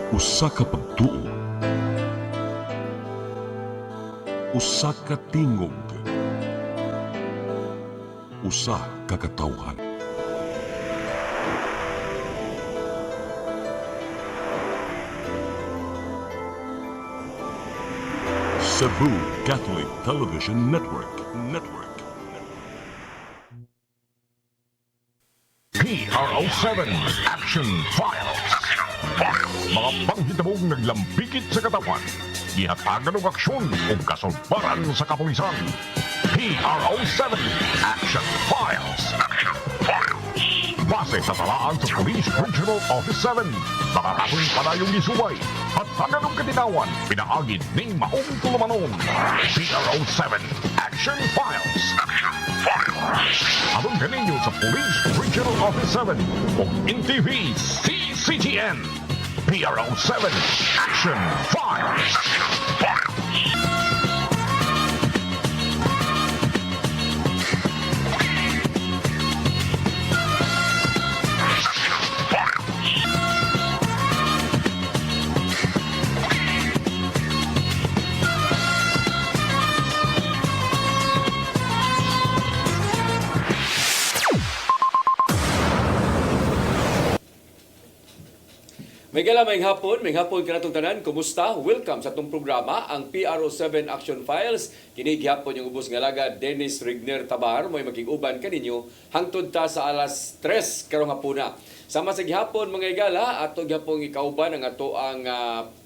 Usa ka pagtuo, usa ka tingog, usa ka katawhan. Cebu Catholic Television Network. PRO7 Action Files. Mga panghitabong naglambikit sa katawan. Ihatagan ng aksyon o kasulbaran sa kapulisan. PRO7 Action Files. Base sa talaan sa Police Regional Office 7. Nakakatong padayong isubay. At taganong katinawan, pinaagid ng maong tulumanon. PRO7 Action Files. Abang kaninyo sa Police Regional Office 7 o NTV CCGN. PRO7 Action Files. May hapon kanatong tanan. Kumusta? Welcome sa itong programa, ang PRO7 Action Files. Kini gihapon yung ubos nga laga, Dennis Rigner Tabar. May maging-uban kaninyo hangtod ta sa alas 3 karong hapuna. Sama sa gihapon mga igala, ato gihapon ikauban ang ato ang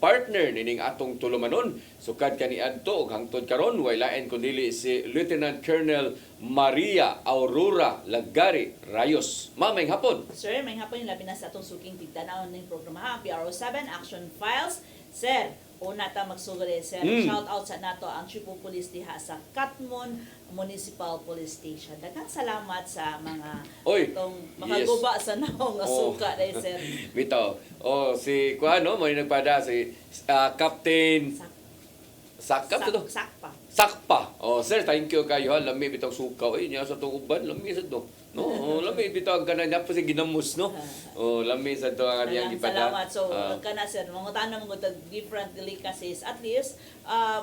partner nining atong tulumanon. Sukad kani adto og hangtod karon way lain kundi si Lieutenant Colonel Maria Aurora Lagari Rayos. Mamayng hapon. Sir, may hapon yung labi na sa atong suking tigtanaw ng programa, PRO7 Action Files. Sir, una ta magsugod sir. Shout out sa nato ang Chief of Police diha sa Katmon Municipal Police Station. Daghang salamat sa mga itong makaguba sa naong nga suka dai sir. Bitaw. Si kuano mo nagpada si Captain Sakap to. Sakpa. Sir, thank you kayo. Lami bitaw suka. Niya sa tong uban, lami sa to. No, lami bitaw ang kanan po si ginamos, no. Lami sa to ang yang ipada. Salamat. So, kana sir, mga tanong mo different delicacies. At least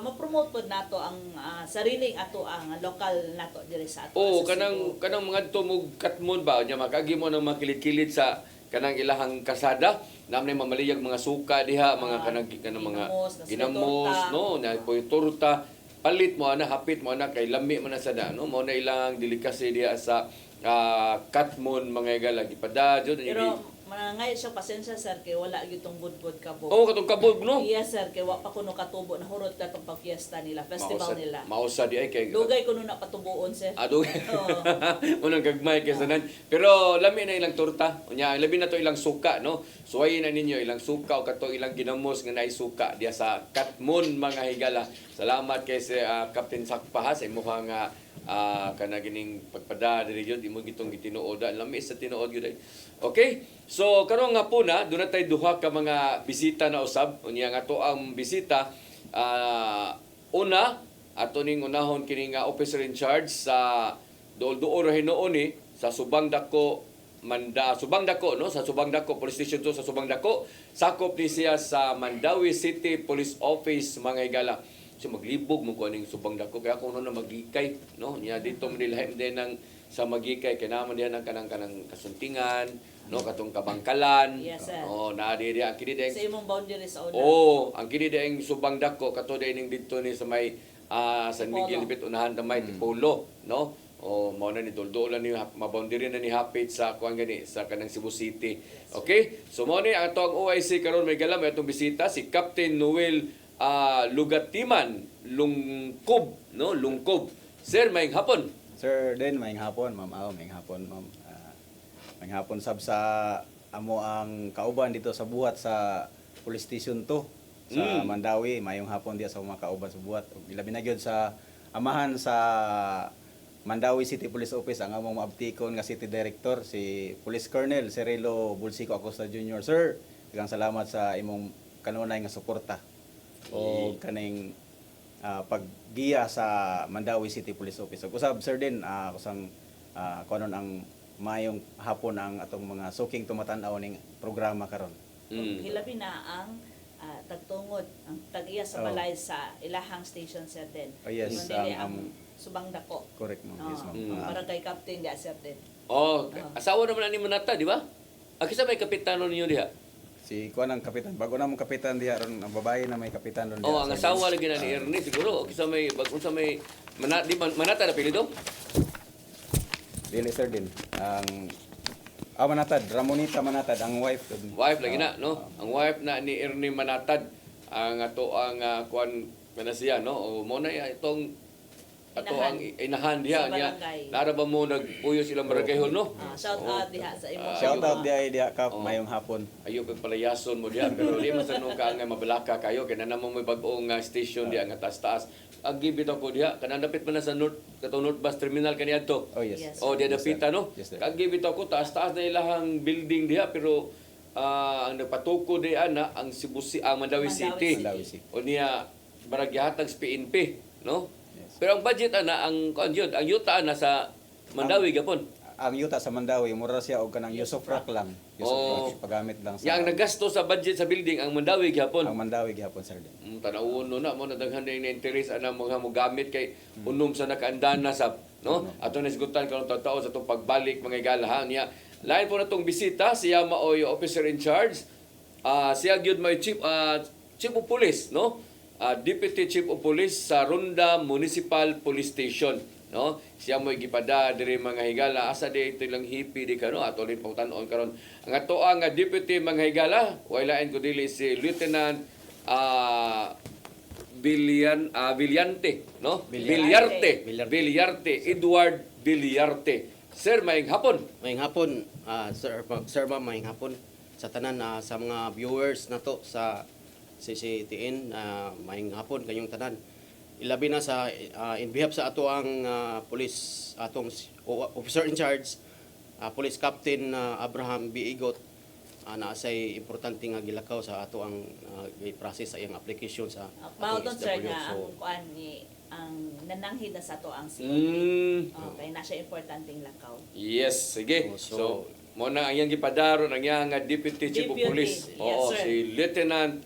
ma-promote pod nato ang sariling ato ang local nato diri sa ato. Kanang mga tumog Katmon ba nya makagi mo nang makilit-kilit sa kanang ilahang kasada namay mamaliyag mga suka diha, mga kanang mga ginamos, no, na poy torta. Palit mo ana, hapit mo ana kay lami man na sada, no, mo na ilang delicacy diha sa Katmon mga igala gipada jud. Pero manangay siya pasensya sir kay wala gyud tong budbud kabog. Katong kabog, no. Yes sir, kay wa pa kuno katubo na hurot ka tong pag-fiesta nila, festival nila. Mausa di ay kay Dugay kuno na patubuon sir. Dugay. Unang gagmay kay sanan. Pero lami na ilang torta. Unya labi na to ilang suka, no. Suwayin na ninyo ilang suka o kato ilang ginamos nga naay suka diya sa Katmon mga higala. Salamat kay si Captain Sakpa sa imong kana gining pagpada diri jud imo gitong gitinuoda lami sa tinuod gyud. Okay? So karon nga po na doon tay duha ka mga bisita na usab. Unya nga to ang bisita una ato ning unahon kini nga officer in charge sa duol-duol ra hinuon sa Subang Dako Subang Dako, no, sa Subang Dako Police Station 2 sa Subang Dako. Sakop ni siya sa Mandawi City Police Office mga higala. So maglibog mo ko aning Subang Dako kaya ako na magikay, no, niya dito man dilahim din ng sa magikay kay naman diyan ang kanang kasuntingan, no, katong kabangkalan. Yes, sir. Na diri ang kini ding sa imong boundaries sa una. ang kini ding Subang Dako kato din dito ni sa may San Miguel bit unahan ta may Tipolo, no. Mao na ni dol-dolan ni maboundary na ni hapit sa kuan gani sa kanang Cebu City. Okay? So mo ni ang atong OIC karon may galam atong bisita si Captain Noel Lugatiman Lungkob, no, Lungkob. Sir, maayong hapon. Sir, din maayong hapon, ma'am. Maayong hapon, ma'am. Maayong hapon sab sa amo ang kauban dito sa buhat sa Police Station 2 sa Mandawi. Maayong hapon diya sa mga kauban sa buhat. Ilabi na gyud sa amahan sa Mandawi City Police Office ang among maabtikon nga City Director si Police Colonel Cirilo Bulsico Acosta Jr. Sir, daghang salamat sa imong kanunay nga suporta o kaning paggiya sa Mandawi City Police Office. Usab sir din kusang kunon ang mayong hapon ang atong mga suking tumatan-aw ning programa karon. Mm. Hilabi na ang tagtungod, ang tag-iya sa Oh. balay sa ilahang station sir din. Oh, yes, Kundi ang ang- subang dako. Correct, ma'am. Yes, ma'am. Mm. Barangay captain dia sir din. Oh, asawa naman ani Manata, di ba? Kisa may kapitano ninyo diha. Si kuan ang kapitan. Bago na mong kapitan diha ron, ang babae na may kapitan ron. Oh, diha. ang Sir asawa Vince. lagi na ni Ernie siguro. Kisa may unsa may Manata na apelyido? Dili sir din. Ang Manatad, Ramonita Manatad, ang wife. Wife lagi na, no? Ang wife na ni Ernie Manatad ang ato ang kuan kana siya, no? O mo na itong ato ang inahan diha Sa niya. barangay. Nara ba mo nagpuyo silang barangay hall, no? Shout out diha sa imo. Shout out diha kap Oh. mayong hapon. Ayo kag palayason mo diha pero di man sa nung ka nga mabalaka kayo kay nanamo may bag-ong station diha nga taas-taas. Ang gibit ako diha kanang dapit man na sa North Bus Terminal kaniadto. Oh yes. Yes. O diha dapita no. Yes, sir. Kag gibit ako taas-taas na ilahang building diha pero ang nagpatuko diha na ang ang Mandawi Mandawi City. Mandawi City. O niya baragyahatag sa PNP, no? Yes. Pero ang budget ana ang yun, ang yuta na sa Mandawi gapon. Ang yuta sa Mandawi mura siya og kanang use of rock lang. Use of Oh. rock pagamit lang Ya ang nagasto sa budget sa building ang Mandawi gapon. ang Mandawi gihapon sir din. Tanawon no na mo na daghan na interest ana mga mo gamit kay unom sa nakaandana sa no ato nasgutan karon tawo sa itong pagbalik mga igalahan niya lain po natong bisita siya maoy officer in charge siya gyud may chief of police no deputy chief of police sa Ronda Municipal Police Station no siya mo gipada diri mga higala asa di ito lang hippie di kano ato rin pangutanon karon ang ato ang deputy mga higala walain ko dili si Lieutenant Villante, no? Villarte. Villarte, Edward Villarte. Sir, maing hapon. Maayong hapon, sir ma'am, maayong hapon sa tanan sa mga viewers nato sa CCTN, maayong hapon kayong tanan. Ilabi na sa in behalf sa ato ang police atong officer in charge, police captain Abraham B. Igot, naasay importante nga gilakaw sa ato ang i-process sa iyang application sa Maudon sir SW. nga So, ang kuan ni ang nananghid na sa to ang COP. Okay, na siya importanteng lakaw. Yes, sige. Oh, So, so- mo na ang iyang gipadaron ang iyang Deputy Chief of Deputy, Police. yes, Oo, sir. si Lieutenant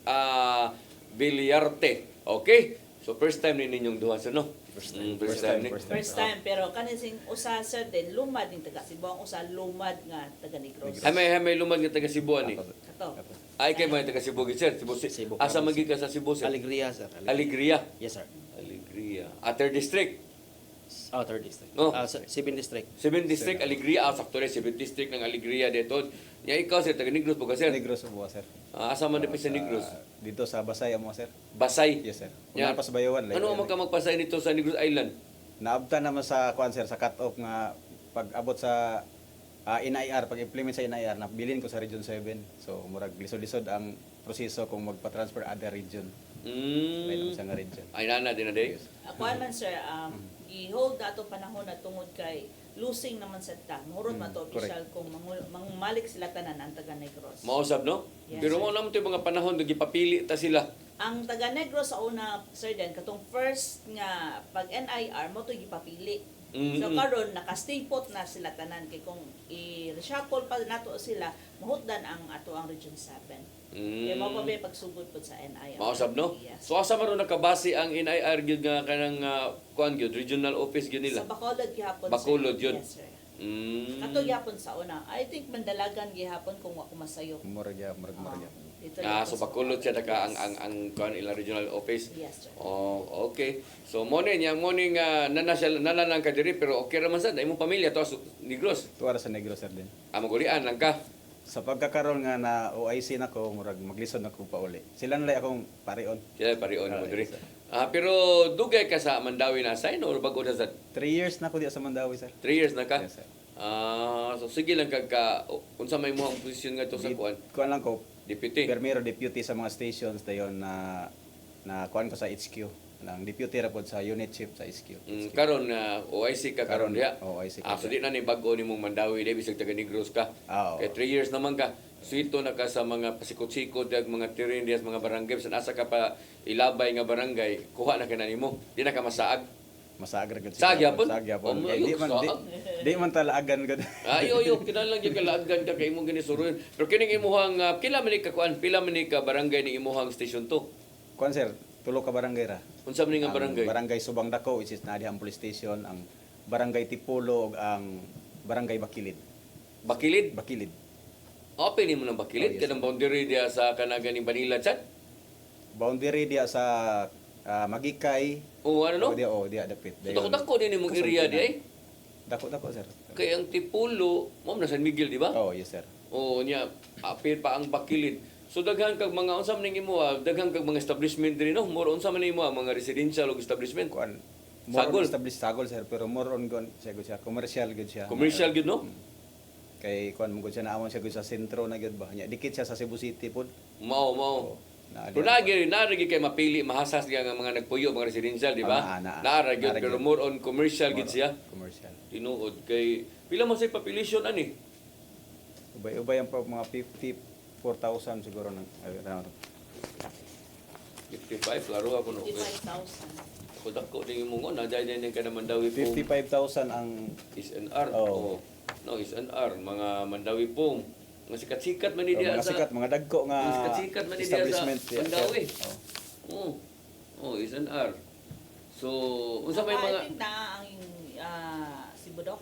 Villarte. Okay? So, first time ni ninyong duha sa no? First time ni. First time, pero kanising usa sir din lumad ning taga Cebu, ang usa lumad nga taga Negros. Ay, may lumad nga taga Cebu ni. Kato. Ay, kay may taga Cebu, sir. Cebu. Asa magi ka sa Cebu, sir? Alegria, sir. Alegria. Yes, sir. Alegria. Third District. Outer district. Oh. 7 district. 7 District, Alegria. Sakto rin, 7 District ng Alegria dito. Ya, ikaw, sir, taga Negros po ka, sir. Negros mo sir. Asa man dito sa Negros? Dito sa Basay mo sir. Basay. Yes sir. Yeah. Una pa sa Bayawan. Ano ang magpasay nito sa Negros Island? Naabtan naman sa kuan sir sa cut-off nga pag abot sa NIR, pag implement sa NIR, nabilin ko sa Region 7. So murag lisod-lisod ang proseso kung magpa-transfer other region. May lang sa nga region. Ay, nana, din na day. Yes. Kuan man sir, i-hold na itong panahon na tungod kay losing naman sa ta. Murot man to official kung mangmalik sila tanan ang taga Negros. Mausap, no? Yes, Pero sir. mo naman ito yung mga panahon, nagipapili ta sila. Ang taga Negros sa una sir din katong first nga pag NIR mo to gipapili. So karon naka-stay put na sila tanan kay kung i-reshuffle pa nato sila mahutdan ang ato ang Region 7. Kaya mo pa ba pagsugod po sa NIR. Mausap, no? Yes. So, asa maron nakabase ang NIR gyud nga kanang kuan gyud, regional office gyud nila. Sa Bacolod gihapon. Bacolod sir. yun. Yes, sir. Mm. Kato gihapon sa una. I think mandalagan gihapon kung ako masayo. Murag murag. Dito So Bacolod siya taka ang kuan ilang regional office. Yes, sir. Oh, okay. So morning nananang ka diri pero okay ra man sad imong pamilya to sa Negros. Tuwara sa Negros sir din. Amagulian lang ka. Sa pagkakaroon nga na OIC na ko, murag maglisod na ko pa uli. Sila nalay akong parion. Sila parion mo Ah, diri. yes, sir. Pero dugay ka sa Mandawi na sign or bago na sa 3 years na ko di sa Mandawi sir. 3 years na ka? Yes sir. So sige lang kag unsa may mo ang posisyon nga to sa kuan? Kuan lang ko, Deputy. Permiro deputy sa mga stations dayon na kuan ko sa HQ. Nang deputy ra pod sa unit chief sa HQ. Karon na OIC ka karon diha. OIC ka. So di na ni bago ni mong Mandawi di bisag taga Negros ka. Oo. Kay 3 years naman ka. Suito na ka sa mga pasikot-sikot dag mga terrain dias mga barangay sa asa ka pa ilabay nga barangay kuha na ka na nimo. Di na ka masaag. Masaag ra gud Saag yapon? Saag yapon. Oh, Kay ayok, di man talaagan gud. Ayo kinalang yung kalaagan ka kay imong ginisuruin. Pero kining imuhang pila man ni ka kuan, pila man ni ka barangay ni imuhang station 2. Kuan sir, tulo ka barangay ra. Unsa man ni nga Ang barangay? Barangay Subang Dako, which is na ang police station, ang Barangay Tipolo ug ang Barangay Bakilid. Bakilid. Bakilid. Open mo ng Bakilid Oh, yes, kanang boundary dia sa kanagan ni Manila chat. Boundary dia sa Magikay. O ano no? Dia dapit. Dako din imong area di ay. Dako sir. Kay ang Tipulo, mo na San Miguel di ba? Oh, yes sir. O nya apil pa ang Bakilid. So daghan kag mga unsa man ning imo, daghan kag mga establishment diri no? More unsa man imo mga residential ug establishment. Kuan Sagol. established sagol sir, pero more on gon siya gud siya commercial gud siya. Commercial gud no? Kay kuan mo gud siya naamon siya gud sa sentro na gud ba. Nya dikit siya sa Cebu City pod. Mao. Na Pero naagi kay mapili mahasas diya nga mga nagpuyo mga residential di ba? Naara gyud pero more on commercial gud siya. Commercial. Tinuod kay pila man say population ani? Ubay ang mga 4,000 siguro nang around 55 klaro ako no. 55,000. Ako dako ding imong na dai din ka naman daw 55,000 ang is NR. Oh. No, is NR mga Mandawi Pong. Mga sikat-sikat man ni diya mga sa sikat, mga dagko nga mga sikat-sikat man ni diya sa establishment diya, sir. Mandawi. Oh. Oh, is NR. So, unsa may mga I think na ang si Budok.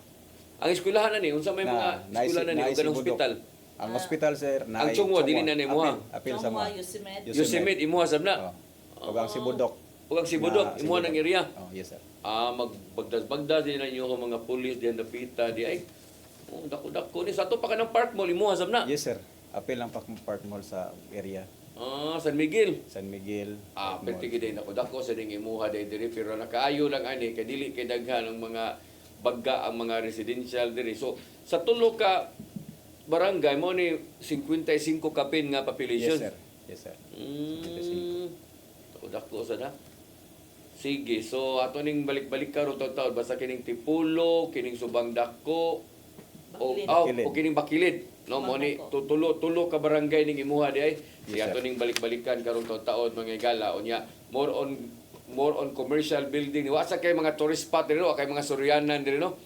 ang eskwelahan na ni, unsa may mga eskwelahan na ni ug kanang hospital. Ang hospital sir, Ang Chungwa, dili na ni Muha. Apil sa Chongwa, mga. Yosemite. Yosemite imuha sab na. Ug ang Sibudok. Ug ang Sibudok imuha Sibudok. ng area. Oh, yes sir. Magbagdas-bagdas din na inyo mga pulis diyan napita di ay. Oh, dako-dako ni sa to pa kanang park mall imuha sab na. Yes sir. Apil lang Park Mall sa area. San Miguel. San Miguel. Park Mall. Perti gid nako dako sa ding imuha diri pero nakaayo lang ani kay dili kay daghan ang mga bagga ang mga residential diri. So sa tulo ka barangay mo ni 55 kapin nga population. Yes sir. Yes sir. Dako sa na. Sige, so ato ning balik-balik karon taon basta kining Tipulo, kining Subang Dako, Bakilid. o kining Bakilid. No, mo ni Subang tulo ka barangay ning imuha di ay. Sige, Yes, ato sir. ning balik-balikan karon taon mga igala unya more on commercial building. Wa sa kay mga tourist spot diri no, kay mga Suryanan diri no.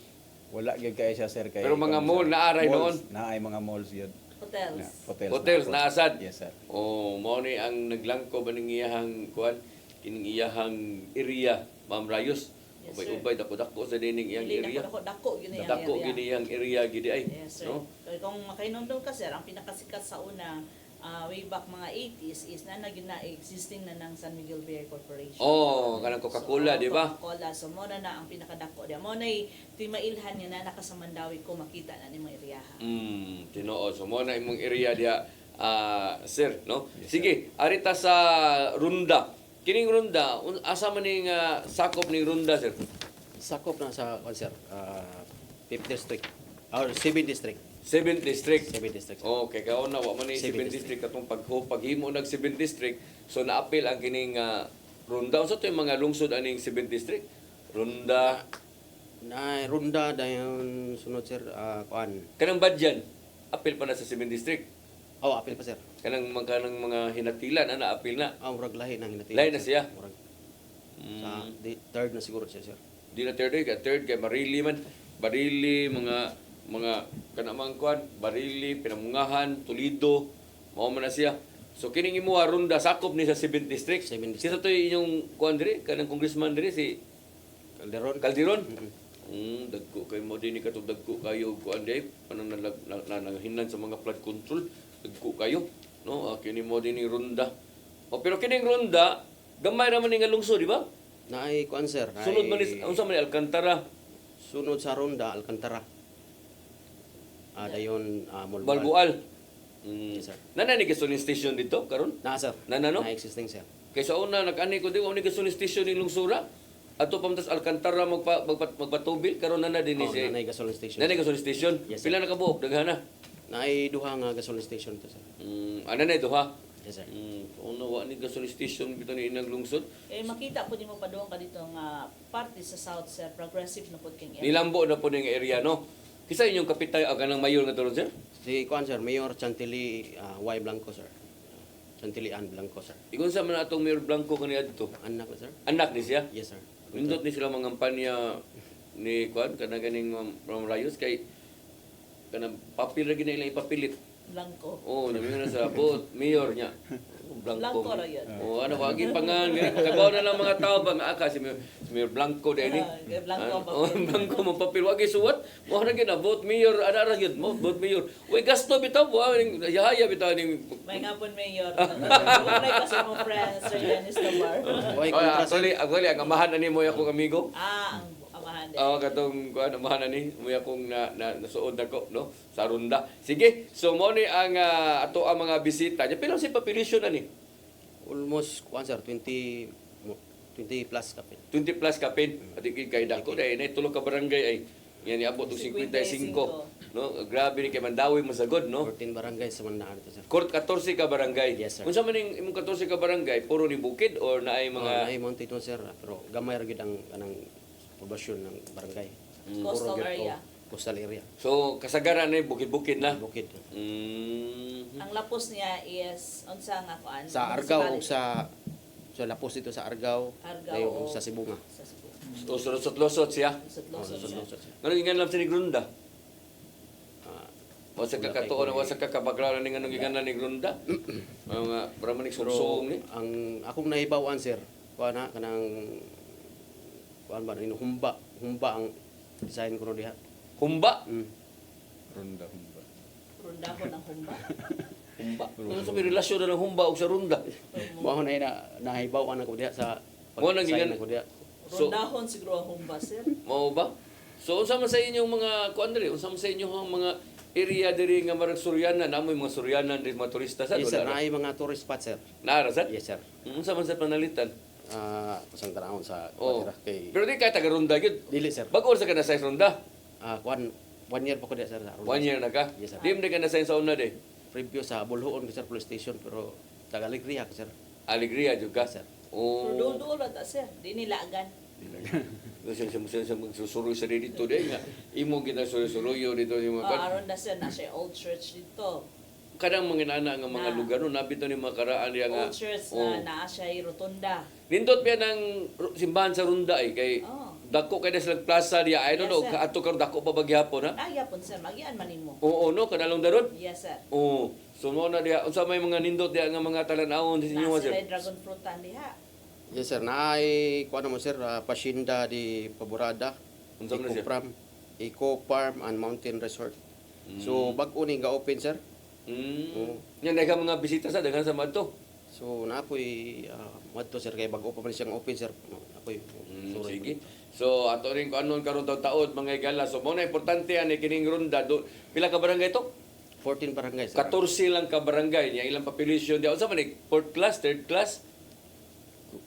Wala gyud kay siya sir kay. Pero mga mall naaray noon. Naay mga malls gyud. Hotels. Hotels na asad. Yes sir. Oh, mo ni ang naglangko ba ning iyahang kuan kining iyahang area, Ma'am Rayos. Yes, Ubay-ubay dako-dako sa dining iyang Dili area. na dako yun na yung Dako area. gini iyang area gidi ay. Yes, sir. No? Kung makainomdom ka, sir, ang pinakasikat sa una, way back mga 80s, is na naging na-existing na ng San Miguel Beer Corporation. Oh, kanang Coca-Cola, So, di ba? Coca-Cola. So, mo na ang pinakadako. Mo na timailhan niya na nakasamandawi ko makita na ni mga iriyaha. Tinuod. So mo na imong area dia sir, no? Yes, Sige, arita sa Runda. Kining Runda, asa man ning sakop ning Runda, sir? Sakop na sa sir, 5th district or 7th district. 7th district. 7th district. Okay, kauna wa man ni 7th 7th district katong paghimo nag 7th district. So naapil ang kining Runda. Unsa to yung mga lungsod aning 7th district? Runda, Na runda dayon sunod sir, kuan. kanang Badyan. Apil pa na sa 7th district. Oh, apil pa sir. Kanang mga hinatilan ana apil na. Murag lahi nang hinatid. Lahi na siya? Murag sa third na siguro siya sir. Di na third kay Barili man. Barili mga kanamang kuan, Barili, Pinamungahan, Toledo, mao man na siya. So kining imo Runda sakop ni sa 7th district. 7th district. Sino to inyong kuan diri, kanang congressman diri si Calderon. Calderon? Dagko kay mo din katong dagko kayo kuan day panang nanghinan sa mga flood control. Dagko kayo, no? Kini mo din ni Runda. Pero kining Runda gamay ra man ni nga lungsod, di ba? Naay kuan sir. naay- Sunod man ni unsa man ni Alcantara, Sunod sa ronda Alcantara. Dayon Balbual. Yes, sir. Nana ni gasoline station dito karon? Na sir. Nana, no? Na existing sir. Kaysa una nag-ani ko di ni gasoline station ni lungsura. Ato pa man tas Alcantara magpatubil karon nana din ni Oh, si. nanay gasoline station. Nana gasoline station. Yes, sir. Pila na ka buok daghana? Naay duha nga gasoline station to sir. Ana na ito ha. Yes sir. Una wa ni gasoline station bito ni inang lungsod. Makita po mo pa doon ka dito nga parte sa South, sir. Progressive na po king area. Nilambo na po ning area no. Kisa inyong kapital kanang mayor nga turon sir? Si kuan sir, Mayor Chantilly Y Blanco sir. Chantilly Ann Blanco sir. Igun sa man atong Mayor Blanco kaniya dito. Anak na sir? Anak ni siya. Yes sir. Nindot ni sila mga kampanya ni Kwan, kana ganing Ma'am Rayos, kay kanang papel ra gina ilang ipapilit. Blanco. Oo, namin na sa abot, mayor niya. Blanco. Blanco ra yun. Oo, ano, wagi pangan. Kagawa na lang mga tao ba nga aka, si Mayor Blanco din eh. Blanco ang Oo, papel. Blanco mong papel. Wagi suwat. Mo na gina, vote mayor, ana yun, mo, vote mayor. Uy, gasto bitaw, yahaya bitaw ning May nga po mayor. Wala kasi mo friends, Sir Dennis Tabar. Oy, Oh, kontra, sir. actually, ang amahan na ni mo akong amigo. Ang amahan din. Oo, katong kuan amahan na ni mo akong nasuod nako, no, sa runda. Sige, so mo ni ang ato ang mga bisita. Nya pero si population na ni Almost, kuan sir, 20 plus kapin. 20 plus kapin. Ati kay dako dai na tulo ka barangay ay yan niabot og 55, no? Grabe ni kay Mandawi masagod, no? 14 barangay sa Mandaan ito, sir. Court 14 ka barangay. Yes, sir. Unsa man ning imong 14 ka barangay, puro ni bukid or naay Mga mga mountain to, sir, pero gamay ra gid ang kanang poblasyon ng barangay. Coastal Puro gid, area. Coastal area. so kasagaran ni bukid-bukid na. Bukid. Ang lapos niya is unsa nga kuan? Sa Argao ug sa lapos dito sa Argao, Argao dayon o- sa Sibunga. sa Cebu. So lusot-lusot siya. Lusot-lusot siya. Ngano gingan lang sa ni Grunda? Ah, Wasa ka katuon, wasa ka kabagraran ni nganong giganan ni Grunda. Mga brahmanik pero sugsong ni. ang akong nahibawan, sir, kuan na kanang kuan ba rin humba ang design ko no diha. Humba. Ronda humba. Runda ko ng humba. Humba. Ano sa may relasyon na ng humba o sa runda? Mao na nahibawan ako diha sa Mo nang pag-design gigan- ako diha. So- Rundahon siguro ang humba, sir. Mao ba? So unsa man sa inyong mga kuan diri? Unsa man sa inyong mga area diri nga marag Suryana, namoy mga Suryanan diri mga turista sa Yes, sir, wala. naay mga tourist spot, sir. Naara sa? Yes, sir. Unsa man sa panalitan? Pasang tanawon sa Oh. kuan kay Pero di kay taga runda gyud. dili, sir. Bag-o sa kana sa runda. Kuan 1 year pa ko diha, sir. sa Ronda. 1 year na ka. Yes, sir. Di mo na ka na sa una de. Preview sa Bulhoon ko, sir, police station, pero Tagaligria ka, sir. Alegria jud ka. Yes, sir. Oh. Pero doon ra ta, sir. Di nilagan. Sa magsusuroy sa dito de nga imo kita suruyo dito ni mga kuan. Aron na, sir, na siya old church dito. Kadang mga nana nga mga Na. lugar no nabito ni mga karaan diya nga. Old church Oh. na naa siya rotunda. Nindot pa ng simbahan sa Runda ay kay Oh. dako kay sa plaza diya. I don't Yes, know sir. kaato karon dako pa bagyapon ha. Nagyapon, sir. Magian man nimo. Oo no kanalong daron. Yes, sir. Oo. So mo na diya unsa may mga nindot diya nga mga talan-awon sa inyo Na sir. sila dragon fruitan diha. Yes, sir. Naay, kuha naman, sir, Pasinda di Paborada, Unsa man na siya? Eco Farm and Mountain Resort. So, bag-o ni ga-open, sir. Oo. Yan ka mga bisita sa daghan sa madto. So, naapoy, madto, sir, kay bag-o pa man siyang open, sir. Naapoy, Sige. So ato rin kung anon karon taon mga igala. So mo na importante ani kining runda. Pila ka barangay to? 14 barangay, sir. 14 lang ka barangay niya ilang population diya. Unsa man ni? Fourth class, third class,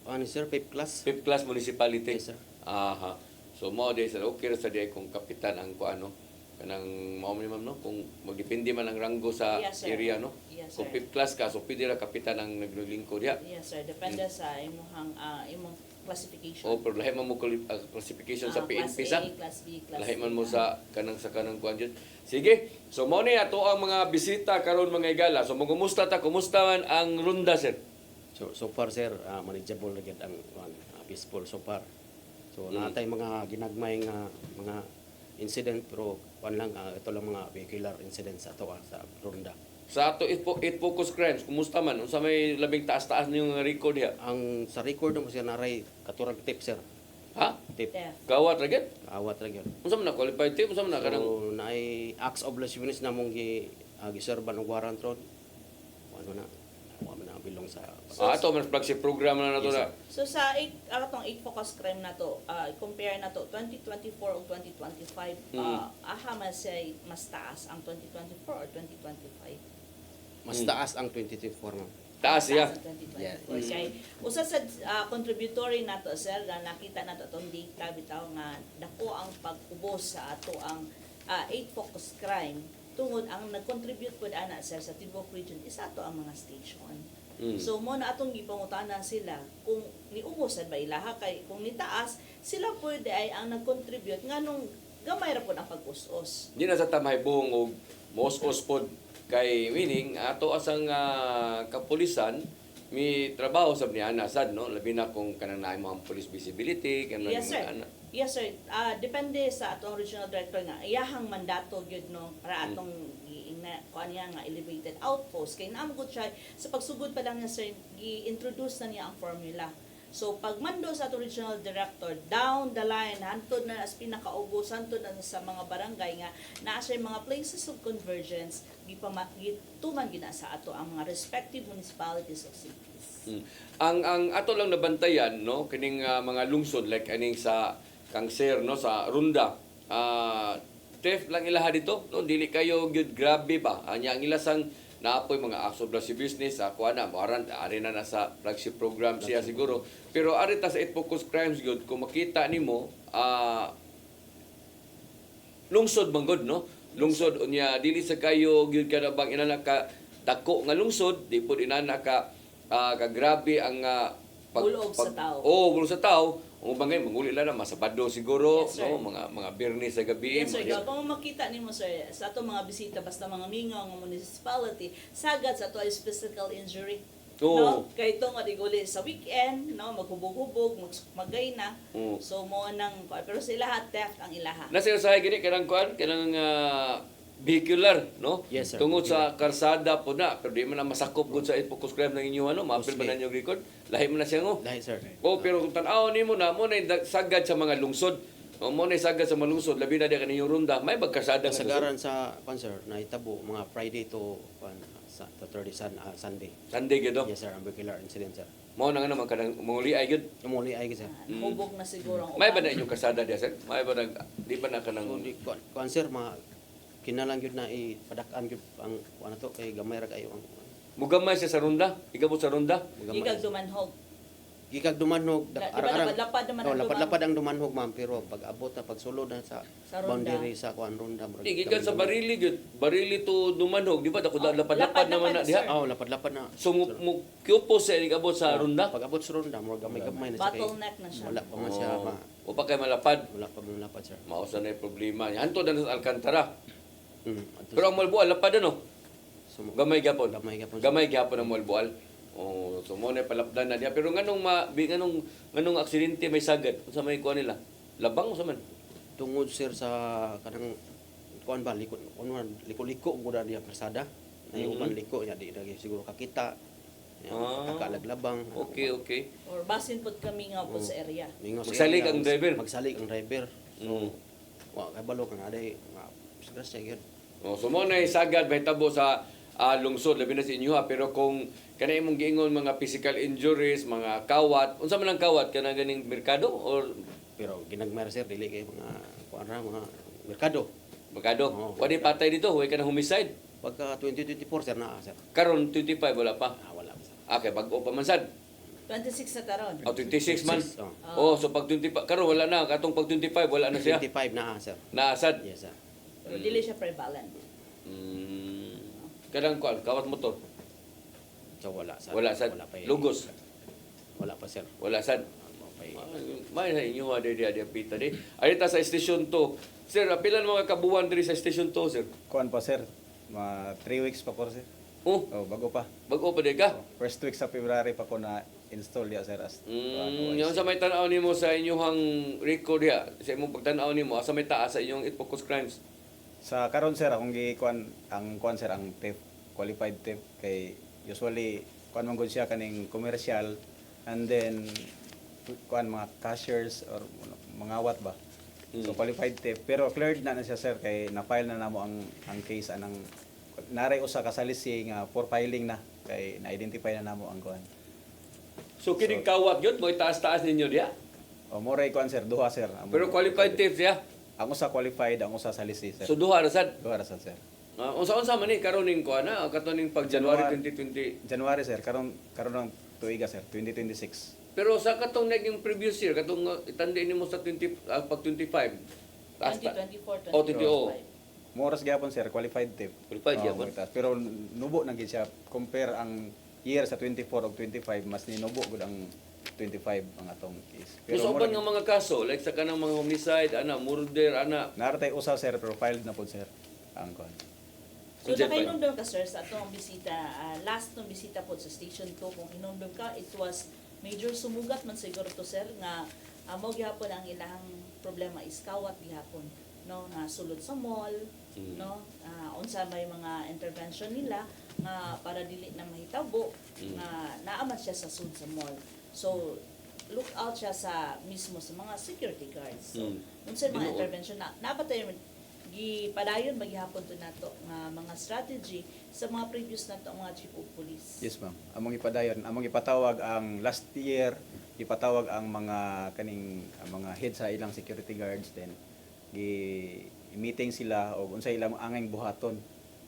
Ano, sir, 5 class. fifth class municipality. Yes, sir. Aha. So mo di sir okay ra sa diay kung kapitan ang kuano kanang mao ni ma'am no kung magdepende man ang ranggo sa Yes, sir. area no. Yes, Kung sir. fifth class ka so pwede ra kapitan ang naglilingkod diya. Yes, sir. Depende sa imong classification. O pero lahi man mo classification sa Class PNP A, sa. Class B, Class Lahi man C, mo sa kanang kuan jud. Sige. So mo ni ato ang mga bisita karon mga igala. So kumusta man ang runda sir? So far, sir, manageable na gid ang peaceful so far. So, natay mga ginagmay nga mga incident, pero lang, ito lang mga vehicular incidents ato sa Ronda. Sa ato it focus crimes, kumusta man? Unsa may labing taas-taas niyong record diha? Ang sa record mo siya naray katurag tip, sir. Ha? Tip. Theft. Gawat ra gid? Awat ra gyud. Unsa man na qualified tip? Unsa man na kanang So, naay acts of last units na mong giserban og warrant ron. Ano na? Wa man na bilong sa ato man flagship program na nato Yes, na. So sa 8 focus crime na to, compare na to 2024 o 2025, aha man siya mas taas ang 2024 or 2025. mas taas ang 2024, ma'am. Taas siya. Ang 2024. Yeah. Kay usa sa contributory nato, sir, nga nakita nato tong data bitaw nga dako ang pag-ubos sa ato ang 8 focus crime tungod ang nag-contribute pud ana, sir, sa Tibok region isa to ang mga station. So mo na atong gipangutanan sila kung niubos sad ba ilaha kay kung nitaas sila pwede ay ang nag-contribute nganong gamay ra pud ang pag-us-us. Di na sa tamay buong og mos-os pod kay meaning ato asang kapulisan mi trabaho sa niya ana sad no labi na kung kanang naay mo ang police visibility kanang Yes, sir. ana. Yes, sir. Depende sa atong regional director nga. Iyahang mandato gyud no para atong kuan niya nga elevated outpost kay naamo gud siya sa pagsugod pa lang niya sir gi-introduce na niya ang formula. So pag mando sa atong regional director down the line hantod na as pinakaubos hantod na sa mga barangay nga naa siya mga places of convergence gituman gina sa ato ang mga respective municipalities of cities. Ang ato lang nabantayan no kining mga lungsod like aning sa Kangser no sa Runda. Theft lang ilaha dito no dili kayo gyud grabe ba. Anya ang ilasang naapoy mga acts of lascivious business ako na warrant ari na sa flagship program siya siguro pero ari ta sa it focus crimes gyud kung makita nimo lungsod man gud no lungsod unya dili sa kayo gyud kada bang inana ka dako nga lungsod di pud inana ka kagrabe ang Bulog sa tao. bulog sa tao. Ang bangay manguli lang na masabado siguro Yes, sir. no mga Biyernes sa gabi. Yes, sir. Kung makita nimo sir sa ato mga bisita basta mga mingaw nga municipality sagad sa ato is physical injury. Oo. No? Kay ito nga diguli sa weekend, no, maghubog-hubog, magay na. Oo. So mo nang pero sa ilaha theft ang ilaha. Nasa sa gini kanang kuan kanang vehicular no Yes, sir. tungod sa karsada po na pero di man na masakop gud sa focus crime ng inyo ano maapil ba Okay. nanyo record lahi man na siya ngo. Lahi, sir. Pero kung tan-aw nimo na mo na sagad sa mga lungsod. O mo na sagad sa mga lungsod labi na di kaninyong runda may bagkasada nga Kasagaran sa concert na itabo mga Friday to sa to 30 Sunday. Sunday gyud no. Yes, sir. Ang vehicular incident, sir. Mo na nga naman kanang muli ay gyud. Umuli ay sir. Hubog na siguro ang May ba uban. na inyong kasada diya sir? May ba di ba na kanang Kundi concert mga kinalang gyud na ipadak-an gyud ang ano to kay gamay ra kayo ang mugamay siya sa runda? Igabot sa runda? Igag dumanhog. Gikag dumanhog Di ba arang-arang. lapad-lapad naman ang lapad-lapad ang dumanhog ma'am pero pag abot na pag sulod na sa Sa ronda. boundary sa kuan ronda. murag Di gikan sa gamay-gamay. barili gyud. Barili to dumanhog, di ba? Dako lapad-lapad lapad naman na na, diha. sir. Oh, lapad-lapad na. So mo kyupo sa igabot sa runda? Pag abot sa ronda, murag gamay-gamay na siya kay. Bottleneck na siya. Wala pa man siya ma O pa kay malapad. wala pa man lapad sir. Mausa na yung problema. Hanto na sa Alcantara. Adto Pero ang Malbual lapad ano? sa- Gamay gyapon. Gamay gyapon. Gamay gyapon ang Malbual. Oh, so mo na palapdan na diha. Pero nganong aksidente may sagad sa may kuan nila. Labang sa man. Tungod sir sa kanang kuan ba likod liko-liko gud diya kalsada. Nay uban liko nya di lagi siguro kakita. Kakalaglabang. Okay. Or basin pod kami nga po sa area. Mingaw sa Magsalig area, ang driver. Magsalig ang driver. Mm. Wa kabalo kang aday sigras siya gyud. Oh, so mo na sagad bahitabo sa lungsod labi na sa inyo ha. Pero kung kanay imong giingon mga physical injuries, mga kawat, unsa man ang kawat kana ganing merkado or Pero ginagmay ra sir dili kay mga kuan ra mga merkado. merkado? Oo. Wala patay dito, huwag ka na homicide. Pagka 2024 sir na sir. Karon 25 wala pa. Wala pa sir. Okay, bag-o pa man sad. 26 na taron. O 26 man. 26, Oh, so pag 25 karon wala na, katong pag 25 wala na siya. 25 na sir. Naasad. Yes sir. Pero dili siya prevalent. Kadang kuan kawat motor. So wala sir. Wala sad. pa Lugos. Wala pa sir. Wala sad. Wala pa May sa inyo ada dia pita di. Arita sa station 2. Sir, pilan mga kabuwan diri sa station 2, sir? Kuan pa sir, 3 weeks pa ko sir. Oh, Oh, bago pa. bag-o pa di ka? First week sa February pa ko na install diya sir as. Yung sa may tanaw nimo sa inyong record ya, sa imong pagtanaw nimo, asa may taas sa inyong focus crimes. Sa karon sir akong gikuan ang kuan sir ang TIP, qualified TIP kay usually kuan man gud siya kaning commercial and then kuan mga cashiers or mga wat ba. So qualified TIP pero cleared na siya sir kay na-file na namo ang case anang naray usa ka salisi nga for filing na kay na-identify na namo ang kuan. So kining kawat gyud mo itaas-taas ninyo diya. O mo ray kuan sir duha sir. Pero qualified tips ya. ang usa qualified ang usa salisi sir. So duha ra sad. duha ra sad sir. Unsa-unsa man ni karon ning kuan na katuning pag January 2020. January sir karon ng tuiga sir 2026. Pero sa katong naging previous year katong itandi nimo sa 20 pag 25. Taas ta. 2024, 2025. Oh, 20. Moras gyapon sir qualified tip. Qualified gyapon. murtas. Pero nubo na gid siya compare ang year sa 24 ug 25 mas ninubo gud ang 25 ang atong case. Pero mura uban nga mga kaso like sa kanang mga homicide, ana murder, ana. naratay usa sir pero filed na pod sir ang kon. So, Unsa pa? nakainumdum ka, sir, sa atong bisita, last tong bisita po sa Station 2, kung inumdum ka, it was major sumugat man siguro to, sir, nga mao gihapon ang ilang problema is kawat gihapon, no, nga sulod sa mall, no, unsa may mga intervention nila nga para dili na mahitabo nga naaman siya sa sud sa mall. So, look out siya sa mismo sa mga security guards. So, unsa mga Tinuod. intervention na nabatay gipadayon maghihapon to nato nga mga strategy sa mga previous nato mga chief of police. Yes, ma'am. Among ipadayon, among ipatawag ang last year, ipatawag ang mga mga head sa ilang security guards then meeting sila o unsa ilang angay buhaton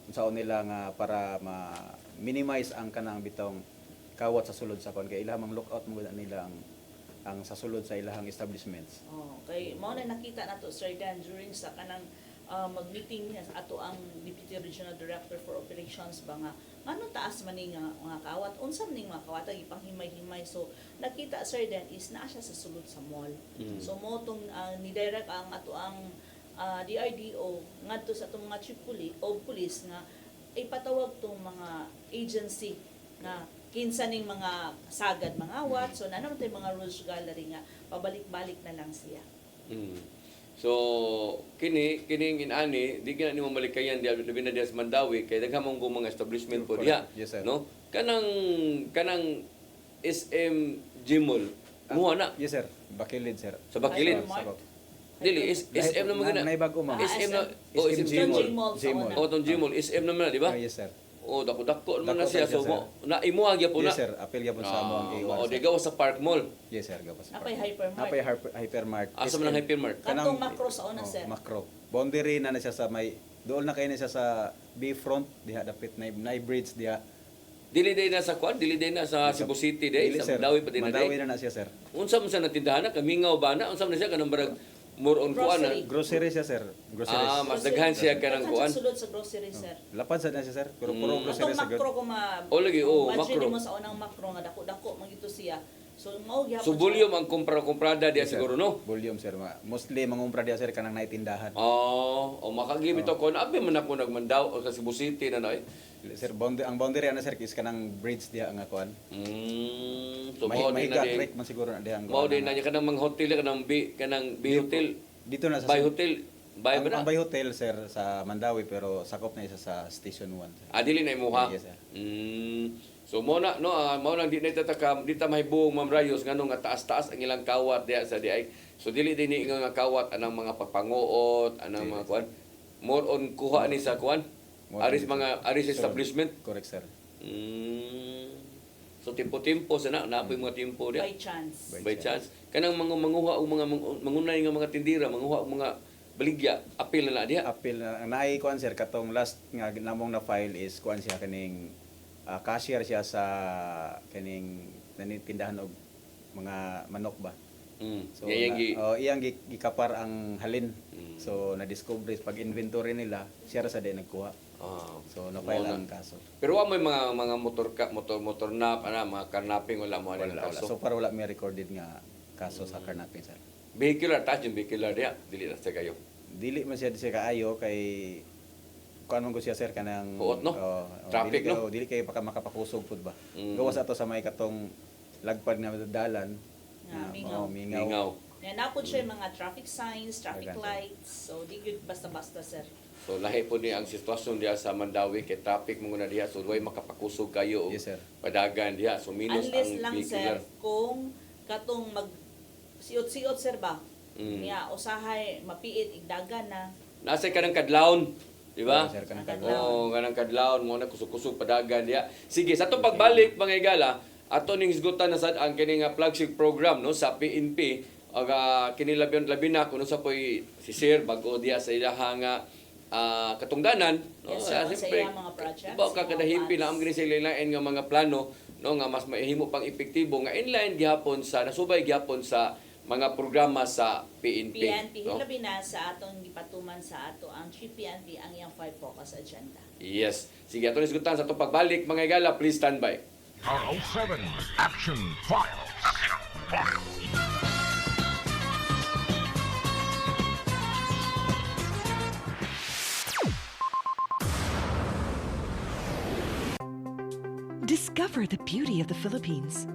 unsaon nila nga para ma-minimize ang kanang bitong kawat sa sulod sa kon kay ilang lookout mo nila ang sa sulod sa ilang establishments. Oh, kay mao na nakita nato Sir Dan during sa kanang mag-meeting niya sa ato ang Deputy Regional Director for Operations ba nga ngano taas man ni nga mga kawat unsa man ning mga kawat ipang-himay-himay. So nakita Sir Dan is naa siya sa sulod sa mall. So mo tong ni direct ang ato ang DRDO ngadto sa atong mga chief police nga ipatawag tong mga agency na kinsa ning mga sagad mga awat. So nanon tay mga rules gallery nga pabalik-balik na lang siya. So kining inani di gina nimo malikayan di labi na diya sa Mandawi kay daghan kung mga establishment po diha. Yes, sir. No? Kanang SM Gmall mo na Yes, sir. Bakilid, sir. sa Bakilid. Hypermart. Dili SM na magana. Naibago, ma'am. SM na SM SM Gmall. Gmall. O tong Gmall SM naman di ba? Yes, sir. O dako-dako naman na Dako siya tayo, so sir. mo na imo agya po na. Yes, sir. Apel gyapon sa amo ang O AOR. di gawas sa Park Mall. Yes, sir. Gawas. Napay hypermart. Napay hypermart. Asa man ang Hypermart? Katong macro sa una, oh, sir. Macro. Boundary na siya sa may dool na kayo na siya sa B-front diha dapit na bridge diha. Dili day na sa kwan, dili day na sa Cebu City day, Dili, sa sir. Mandawi pa din na Mandawi day. na siya, sir. Unsa man sa natindahan na kamingaw ba na? Unsa man na siya kanang barag more on kuan na. Grocery. Grocery siya, sir. Groceries. Mas daghan siya ka ng kuan. Sulod sa grocery, sir. Lapad sa na siya, sir. Pero puro grocery Atong sa macro kung O, lagi, o, budget macro. mo sa unang macro nga dako-dako magito siya. So mao gyapon. So volume ang comprada diya Yes, sir. siguro no. Volume, sir. Mostly mangumpra diya, sir, kanang naitindahan. O makaglimit ako na abi man ako nagmandaw o sa Cebu City na noy. Sir, ang boundary ana, sir, is kanang bridge diha nga kuan. So mao din na Mahiga din. trek man siguro na diha ang Mao kuan din na- na niya kanang mga hotel kanang B hotel, Dito na sa Bay hotel, Bay ang ba? Bay Hotel, sir, sa Mandawi, pero sakop na isa sa Station 1. Sir. Dili na imuha. Yes, sir. So mo na no mao nang di na tatakam di ta mahibuong Ma'am Rayos nganong nga taas-taas ang ilang kawat diha sa diay. So dili din ni nga kawat anang mga pagpanguot, anang mga kuan. More on kuha ni sa kuan. More Aris on- mga aris Sir. establishment. Correct, sir. So tempo-tempo sa napoy mga tempo diha. by chance. By chance kanang manguha og mga mangunay nga mga tindira, manguha og mga baligya, apil na diha. Appeal na naay kuan, sir, katong last nga namong na file is kuan siya kaning cashier siya sa kaning tindahan og mga manok ba. So iyang gikapar ang halin. So na-discover pag inventory nila, siya ra sa din nagkuha. So na-file ang kaso. Pero wa may mga motor nap mga carnapping wala mo ani Wala. kaso. So para wala may recorded nga kaso sa carnapping, sir. Vehicular touch yung vehicular diha, dili na sa kayo. Dili man siya kaayo kay kuan man ko siya, sir, kanang Huot, no? Traffic, dili, no? Dili kay makapakusog pud ba. Mm. Gawas ato sa may katong lagpad nga dalan. Nga, mingaw. mingaw. Mingaw. Yan napod siya yung mga traffic signs, traffic Agad. lights. So di good basta-basta, sir. So lahi po ni ang sitwasyon diha sa Mandawi kay traffic mo na diha so way makapakusog kayo og Yes, sir. padagan diha so minus Unless ang lang, vehicular. sir, kung katong siot-siot, sir ba? Nga, Mm. usahay, mapiit, igdagan na. Nasa ka ng kadlawon, di ba? Oo, sir, kanang Kadlawon. kadlawon. Oo, kanang kadlawon mo na kusog-kusog padagan diha. Sige, sa to pagbalik mga igala, ato ning isgutan na sad ang kini nga flagship program no sa PNP ag kini labi na kuno sa poy si Sir bago diha sa ilaha nga katungdanan no Yes, sir, sa iyang mga projects, ba mga kakadahimpi na plans. ang gini sila lain nga mga plano no nga mas mahimo pang epektibo nga inline gihapon sa nasubay gihapon sa mga programa sa PNP. PNP, no? hilabi na sa atong gipatuman sa ato ang Chief PNP ang iyang 5 focus agenda. Yes. Sige, ato isgutan sa to pagbalik mga igala, please stand by. RO7 Action Files. Discover the beauty of the Philippines.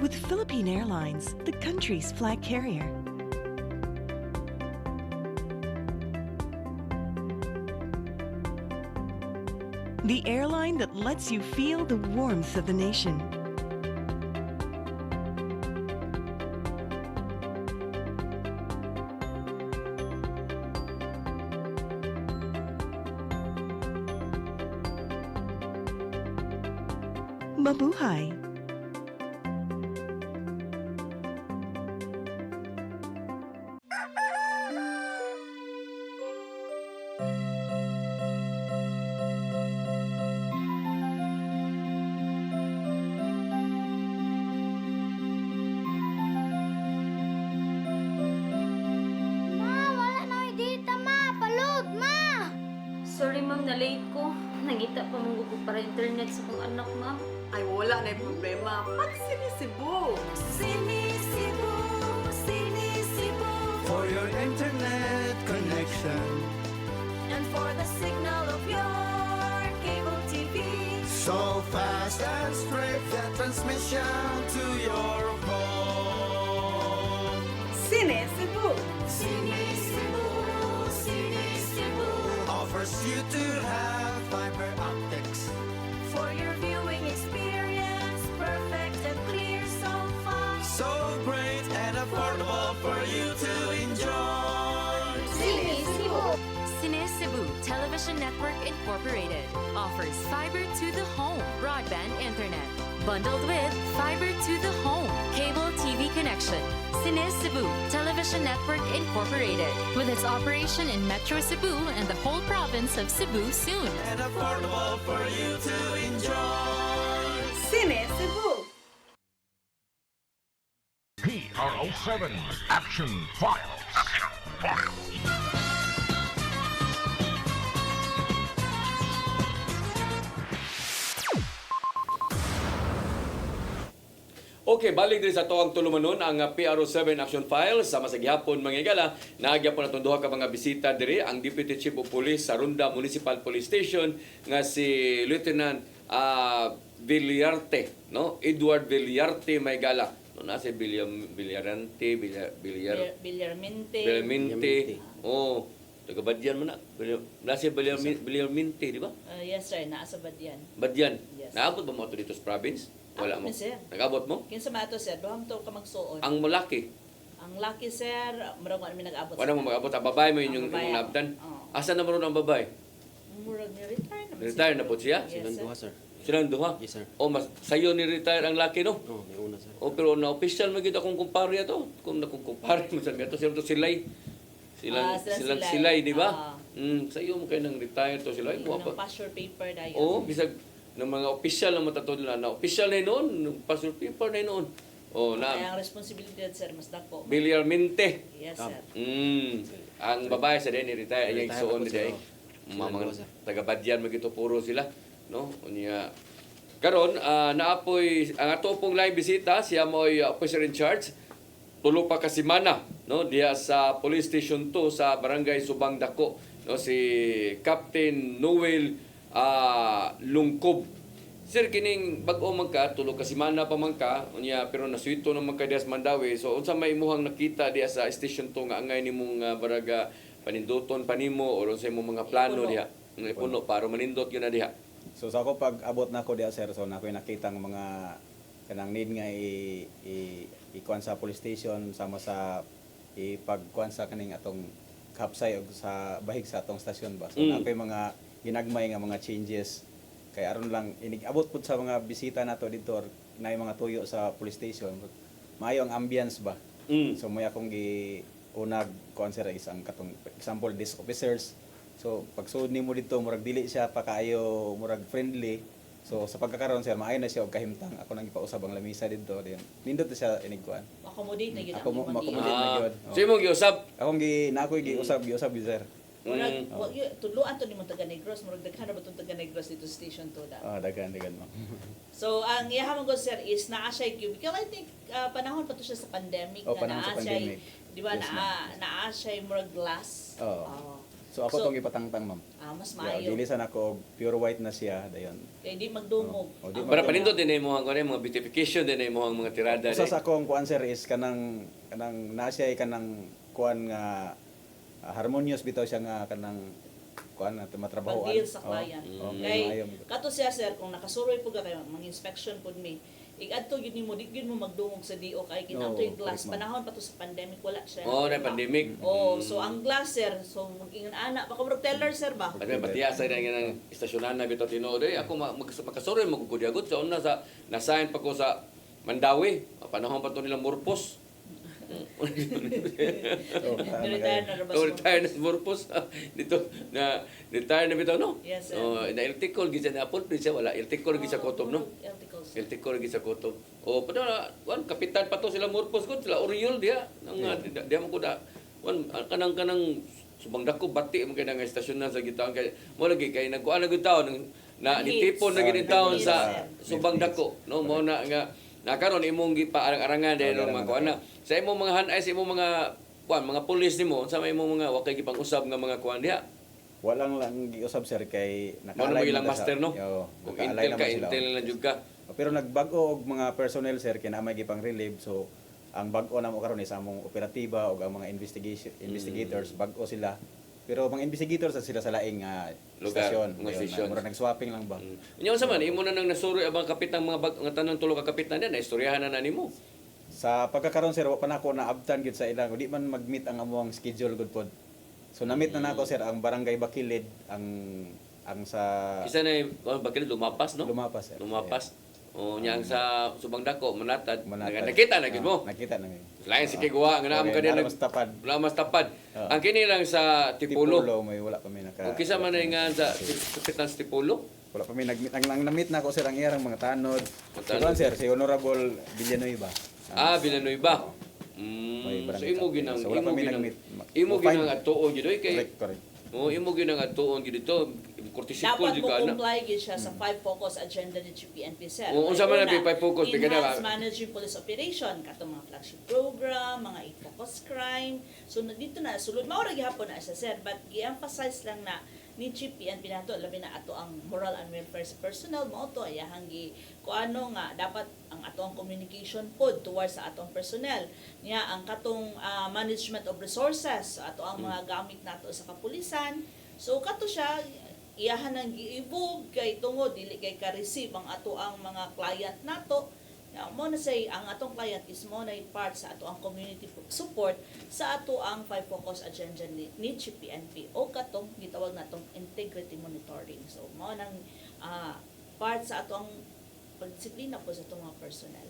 With Philippine Airlines, the country's flag carrier. The airline that lets you feel the warmth of the nation. Mabuhay! Ma, wala na yung data, ma. Palud, ma. Sorry ma'am, na late ko. Nangita pa mong ko para internet sa kong anak ma'am. Ay, wala na yung problema. Pag sinisibo. Sinisibo, sinisibo. For your internet connection, And for the signal of your cable TV. so fast and straight, the transmission to your home. Sinisibo. Sinisibo, sinisibo. Offers you to have fiber optics. For your viewing experience, perfect and clear so fast. So great and affordable for you to enjoy. Sinisibo. Cine Cebu Television Network Incorporated offers fiber to the home broadband internet bundled with fiber to the home cable TV connection. Cine Cebu Television Network Incorporated with its operation in Metro Cebu and the whole province of Cebu soon. And affordable for you to enjoy. Sinisibo. PRO7 Action Files. Okay, balik din sa toang tulumanon ang PRO7 Action Files sa masagyapon mga igala. Nagyapon natong duha ka mga bisita diri ang Deputy Chief of Police sa Ronda Municipal Police Station nga si Lieutenant Villarte, no? Edward Villarte may gala. No, nasa Villarante, Villarmente. Villarmente. Oh, taga Badyan mo na. Nasa Villarmente, di ba? Yes sir, naa sa Badyan. Badyan. Yes. Naabot ba mo ito dito sa province? Wala mo. Abot ni sir. Nag-abot mo? Kinsa man ato sir, duham to ka magsuon. Ang malaki. Ang lucky sir, murag wala mi nag-abot. Wala mo mag-abot. Ang babae mo yun yung Ang babae. naabdan. Oo. Asa na maroon ang babae? Murag ni retire naman. Retire na po siya? Yes, Silang sir. duha, sir. Silang duha? Yes, sir. O, mas sayo ni retire ang laki, no? Oh, may una, sir. O, pero na-official magiging akong kumpare ito. Kung nakukumpare mo sa gato, sila to silay. Silang Silang silay, di ba? Ah. Sayo mo kayo nang retire to silay. Yung ng passure paper dayon. Oo, bisag ng mga official na matatod na official na noon, ng password paper na noon. O, Kaya na ang responsibilidad sir mas dako. Villarmente. Yes sir. Ang babae sa din retire ay Retire suon po ni sila. day. Silang Mga duha, sir. taga Badyan magito puro sila, no? Unya karon naapoy ang ato pong live bisita siya mo'y officer in charge tulo pa ka semana, no, diya sa Police Station 2 sa Barangay Subang Dako, no, si Captain Noel Lungkob. Sir, kining bag-o man ka, tulo ka semana pa man ka, unya pero nasuito naman ka diya sa Mandawi. So unsa may imuhang nakita diya sa Station 2 nga angay nimong baraga paninduton panimo or unsa imong mga plano Ipuno. diha? Ipuno para manindot yun na diha. So sa ako pag abot na ako diya sir, so na ako'y nakitang mga kanang need nga ikuan sa police station sama sa ipagkuan sa kaning atong kapsay og sa bahig sa atong stasyon ba. So na ako'y mga ginagmay nga mga changes kay aron lang abot pud sa mga bisita nato dito or naay mga tuyo sa police station. Maayo ang ambience ba. So may akong unag kuan sir is ang katong example desk officers. So pag sud nimo dito murag dili siya pa kaayo murag friendly. So sa pagkakaroon sir maayo na siya og kahimtang. Ako nang ipausab ang lamisa dito din. Nindot na siya inigkuan. Accommodate na gyud Ako mo imong accommodate diin. na gyud. So imong giusab. Akong na ako'y giusab gyud sir. Murag, tuluan to ni mo taga Negros, murag daghan na ba itong taga Negros dito sa Station 2 da? Dagan ma'am. So, ang iyahamon ko, sir, is naa siya cubicle. I think, panahon pa to siya sa pandemic. Panahon sa pandemic. Di ba, Yes, naa siya murag glass. Oo. So ako tong ipatangtang ma'am. Mas maayo. Dilisan ako pure white na siya dayon. Kaya di magdungog. Para panindot din mo ang mga beautification din mo ang mga tirada. Usa sa akong kuan sir is kanang naa siya kanang kuan nga harmonious bitaw siya nga kanang kuan na matrabahoan. Pag-deal sa client. Kay kato siya, sir, kung nakasuroy po ka kayo, mag-inspection po mi, igadto yun mo, di yun mo magdungog sa DO kay kinadto yung glass. Panahon pa to sa pandemic, wala siya. Na pandemic. So ang glass, sir, so mag-ingon ana, baka murag teller, sir ba? Pati batiya sa nga ng istasyonan na bitaw tinuod ako makasuroy magkudiagot sa una sa nasign pa ko sa Mandawi. Panahon pa to nilang Murpos. Retire na rabas. Retire na Murpos. Dito na retire na bitaw no. Yes, sir. Na iltikol gid sa Apple Prince wala iltikol gid sa Kotob no. Iltikol gid sa Kotob. Padala wan kapitan pa to sila Murpos gud sila Oriol dia dia mo ko da wan kanang subang dako bati mo kay nga istasyon na sa gitaon kay mo lagi kay nagkuan na gud taon na nitipon na gid taon sa subang dako no mo na nga karon imong gipaarang-arangan dahil mga kuan na sa imong mga hanay sa imong mga kuan mga pulis nimo sa imong mga wa kay gipang-usab nga mga kuan diha. Walang lang giusab sir kay nakaalay ilang master no. Kung intel ka intel na jud ka. Pero nagbag-o og mga personnel sir kay na may gipang relieve so ang bag-o namo karon is among operatiba ug ang mga investigators bag-o sila. Pero mga investigators sila sa laing lugar, stasyon. Mga stasyon. Mura nag-swapping lang ba? Inyo sa man imo na nang nasuroy abang kapitan mga tanang tulo ka kapitan na istoryahan na nimo. Sa pagkakaroon sir wa pa nako naabtan gyud sa ilang di man mag-meet ang among schedule gud pod. So na-meet na nako sir ang barangay Bakilid ang sa Isa na Bakilid lumapas no? Lumapas sir. Lumapas. Nyang sa subang dako manatad. Nakita na gid mo. Nakita na gid. Lain si Kigwa nga naam ka din mas tapad. Ang kini lang sa Tipulo. May wala pa may naka. O kisa man nga sa kapitan sa Tipulo. Wala pa may nag-meet ang na-meet na ko sir ang iyang mga tanod. Sir si Honorable Villanueva. Villanueva. So imo ginang atuon gid kay. Correct. Imo ginang atuon gid dito. Kortisikol dapat jud mo ka na. comply gid siya sa 5 focus agenda ni GPNP sir. Unsa man ang 5 focus enhanced managing police operation katong mga flagship program, mga 8 focus crime. So dito na sulod mao ra gihapon na siya sir, but gi-emphasize lang na ni GPNP nato labi na ato ang moral and welfare sa personnel mo to ayahang gi kuano nga dapat ang atong communication pod towards sa atong personnel niya ang katong management of resources sa ato ang mga gamit nato sa kapulisan. So kato siya iyahan ang gi-evolve kay tungod dili kay ka-receive ang ato ang mga client nato. Mo na say ang atong client is mo na part sa ato ang community support sa ato ang 5 focus agenda ni GPNP o katong gitawag natong integrity monitoring. So mo nang part sa ato ang pagdisiplina po sa atong mga personnel.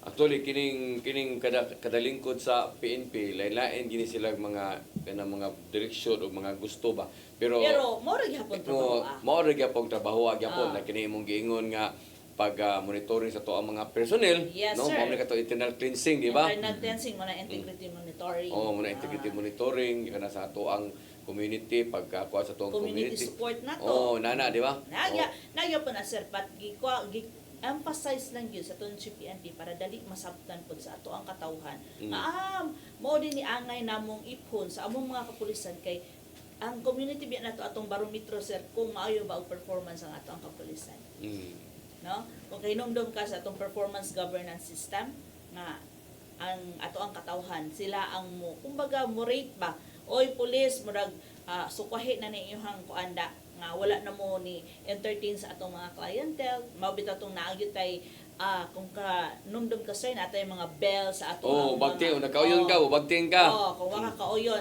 Actually kining kada lingkod sa PNP lain-lain gini sila mga direksyon o mga gusto ba. Pero mo ra gyapon trabaho. Mo ra gyapon trabaho gyapon na kini imong giingon nga pag monitoring sa to ang mga personnel no mo na kato internal cleansing di ba? Internal cleansing mo na integrity monitoring. Mo na integrity monitoring kana sa ato ang community pagkakuha sa to ang community support nato. Nana di ba? Nagya po na sir pat emphasize lang yun sa itong GPNP para dali masabtan po sa ato ang katawhan. Mo din ni angay namong ipon sa among mga kapulisan kay ang community biya nato atong barometro sir kung maayo ba ang performance ang ato ang kapulisan. No? Kung kahinomdom ka sa atong performance governance system nga ang ato ang katawhan sila ang mo kumbaga mo rate ba oy pulis murag sukwahi na ni iyong kuanda nga wala na mo ni entertain sa atong mga clientele mabitaw tong naagyo tay kung ka numdum ka sir natay mga bell sa atong bagting nakauyon ka bagting ka kung wala ka kauyon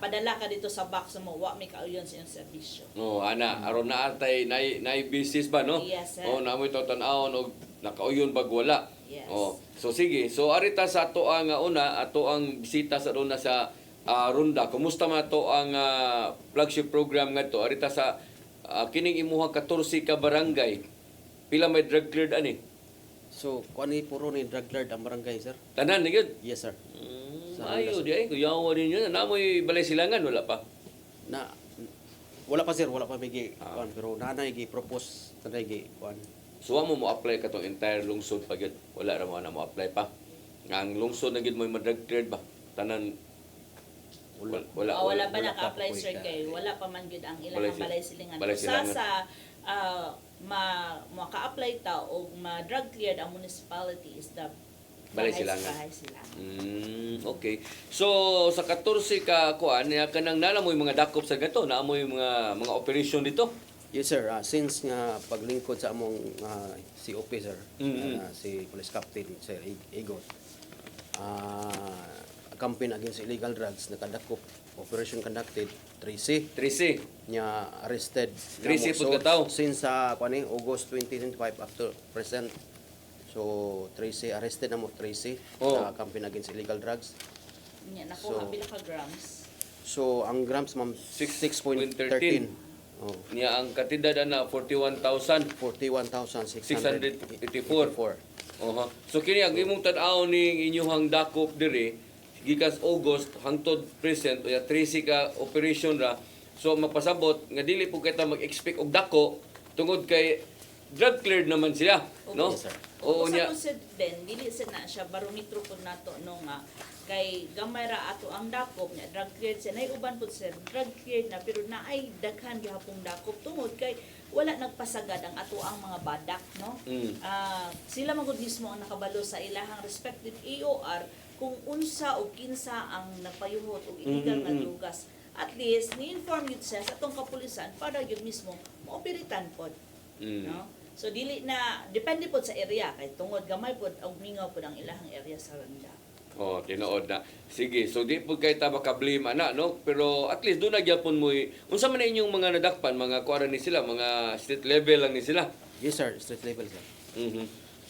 padala ka dito sa box mo wa may kauyon sa iyong serbisyo ana aron na atay nay business ba no yes, sir. Namoy to tan-awon og nakauyon bag wala yes. So sige so arita sa ato ang una ato ang bisita sa runa sa Ronda. Kumusta man to ang flagship program nga to? Arita sa kining imuha 14 ka barangay. Pila may drug cleared ani? So, kuan ni puro ni drug cleared ang barangay, sir? Tanan ni gud. Yes, sir. Ayo di ay kuyawa din yun. Namoy balay silangan wala pa. Na wala pa sir, wala pa bigi kuan pero nanay gi propose tanay gi kuan. So mo mo apply ka tong entire lungsod pa gyud. Wala ra mo na mo apply pa. Nga ang lungsod na gyud mo drug cleared ba? Tanan wala pa naka-apply sir kay wala pa man gyud ang ilang balay silingan. Balay Usa silingan. sa maka-apply ta o ma-drug cleared ang municipality is the Balay Silangan. Bahay Silangan. Okay. So sa 14 ka kuan niya kanang nalamoy mga dakop sa gato, naamoy mga operation dito. Yes sir, since nga paglingkod sa among COP sir, si Police Captain Sir Igos, campaign against illegal drugs nakadakop, operation conducted 3C niya arrested 3C pud kataw. since August 2025 up to present. So 3C arrested na mo 3C sa campaign against illegal drugs. Nya nakuha pila ka grams. So ang grams ma'am 6.13. Niya ang katidad na 41,684. 41,684. So kini ang imong tan-aw ning inyong dakop diri gikas August hangtod present uya 13 ka operation ra. So mapasabot nga dili po kita mag-expect og dako tungod kay drug cleared naman sila, no? Yes, sir. Oo Sa niya. kusid din, dili sa na siya barometro po nato no nga kay gamay ra ato ang dakop niya drug cleared siya nay uban po sir drug cleared na pero naay daghan gihapong dakop tungod kay wala nagpasagad ang ato ang mga badak no. Sila magud mismo ang nakabalo sa ilahang respective AOR kung unsa o kinsa ang napayuhot og illegal nga drugas. At least ni-inform yun siya sa atong kapulisan para yun mismo maoperitan pod. No? So dili na depende pod sa area kay tungod gamay pod og mingaw pod ang ilahang area sa Ronda. Tinuod na. Sige, so di po kayo ta makablame ana, no? Pero at least doon na gyapon mo unsa man na inyong mga nadakpan, mga kuara ni sila, mga street level lang ni sila. Yes sir, street level sir.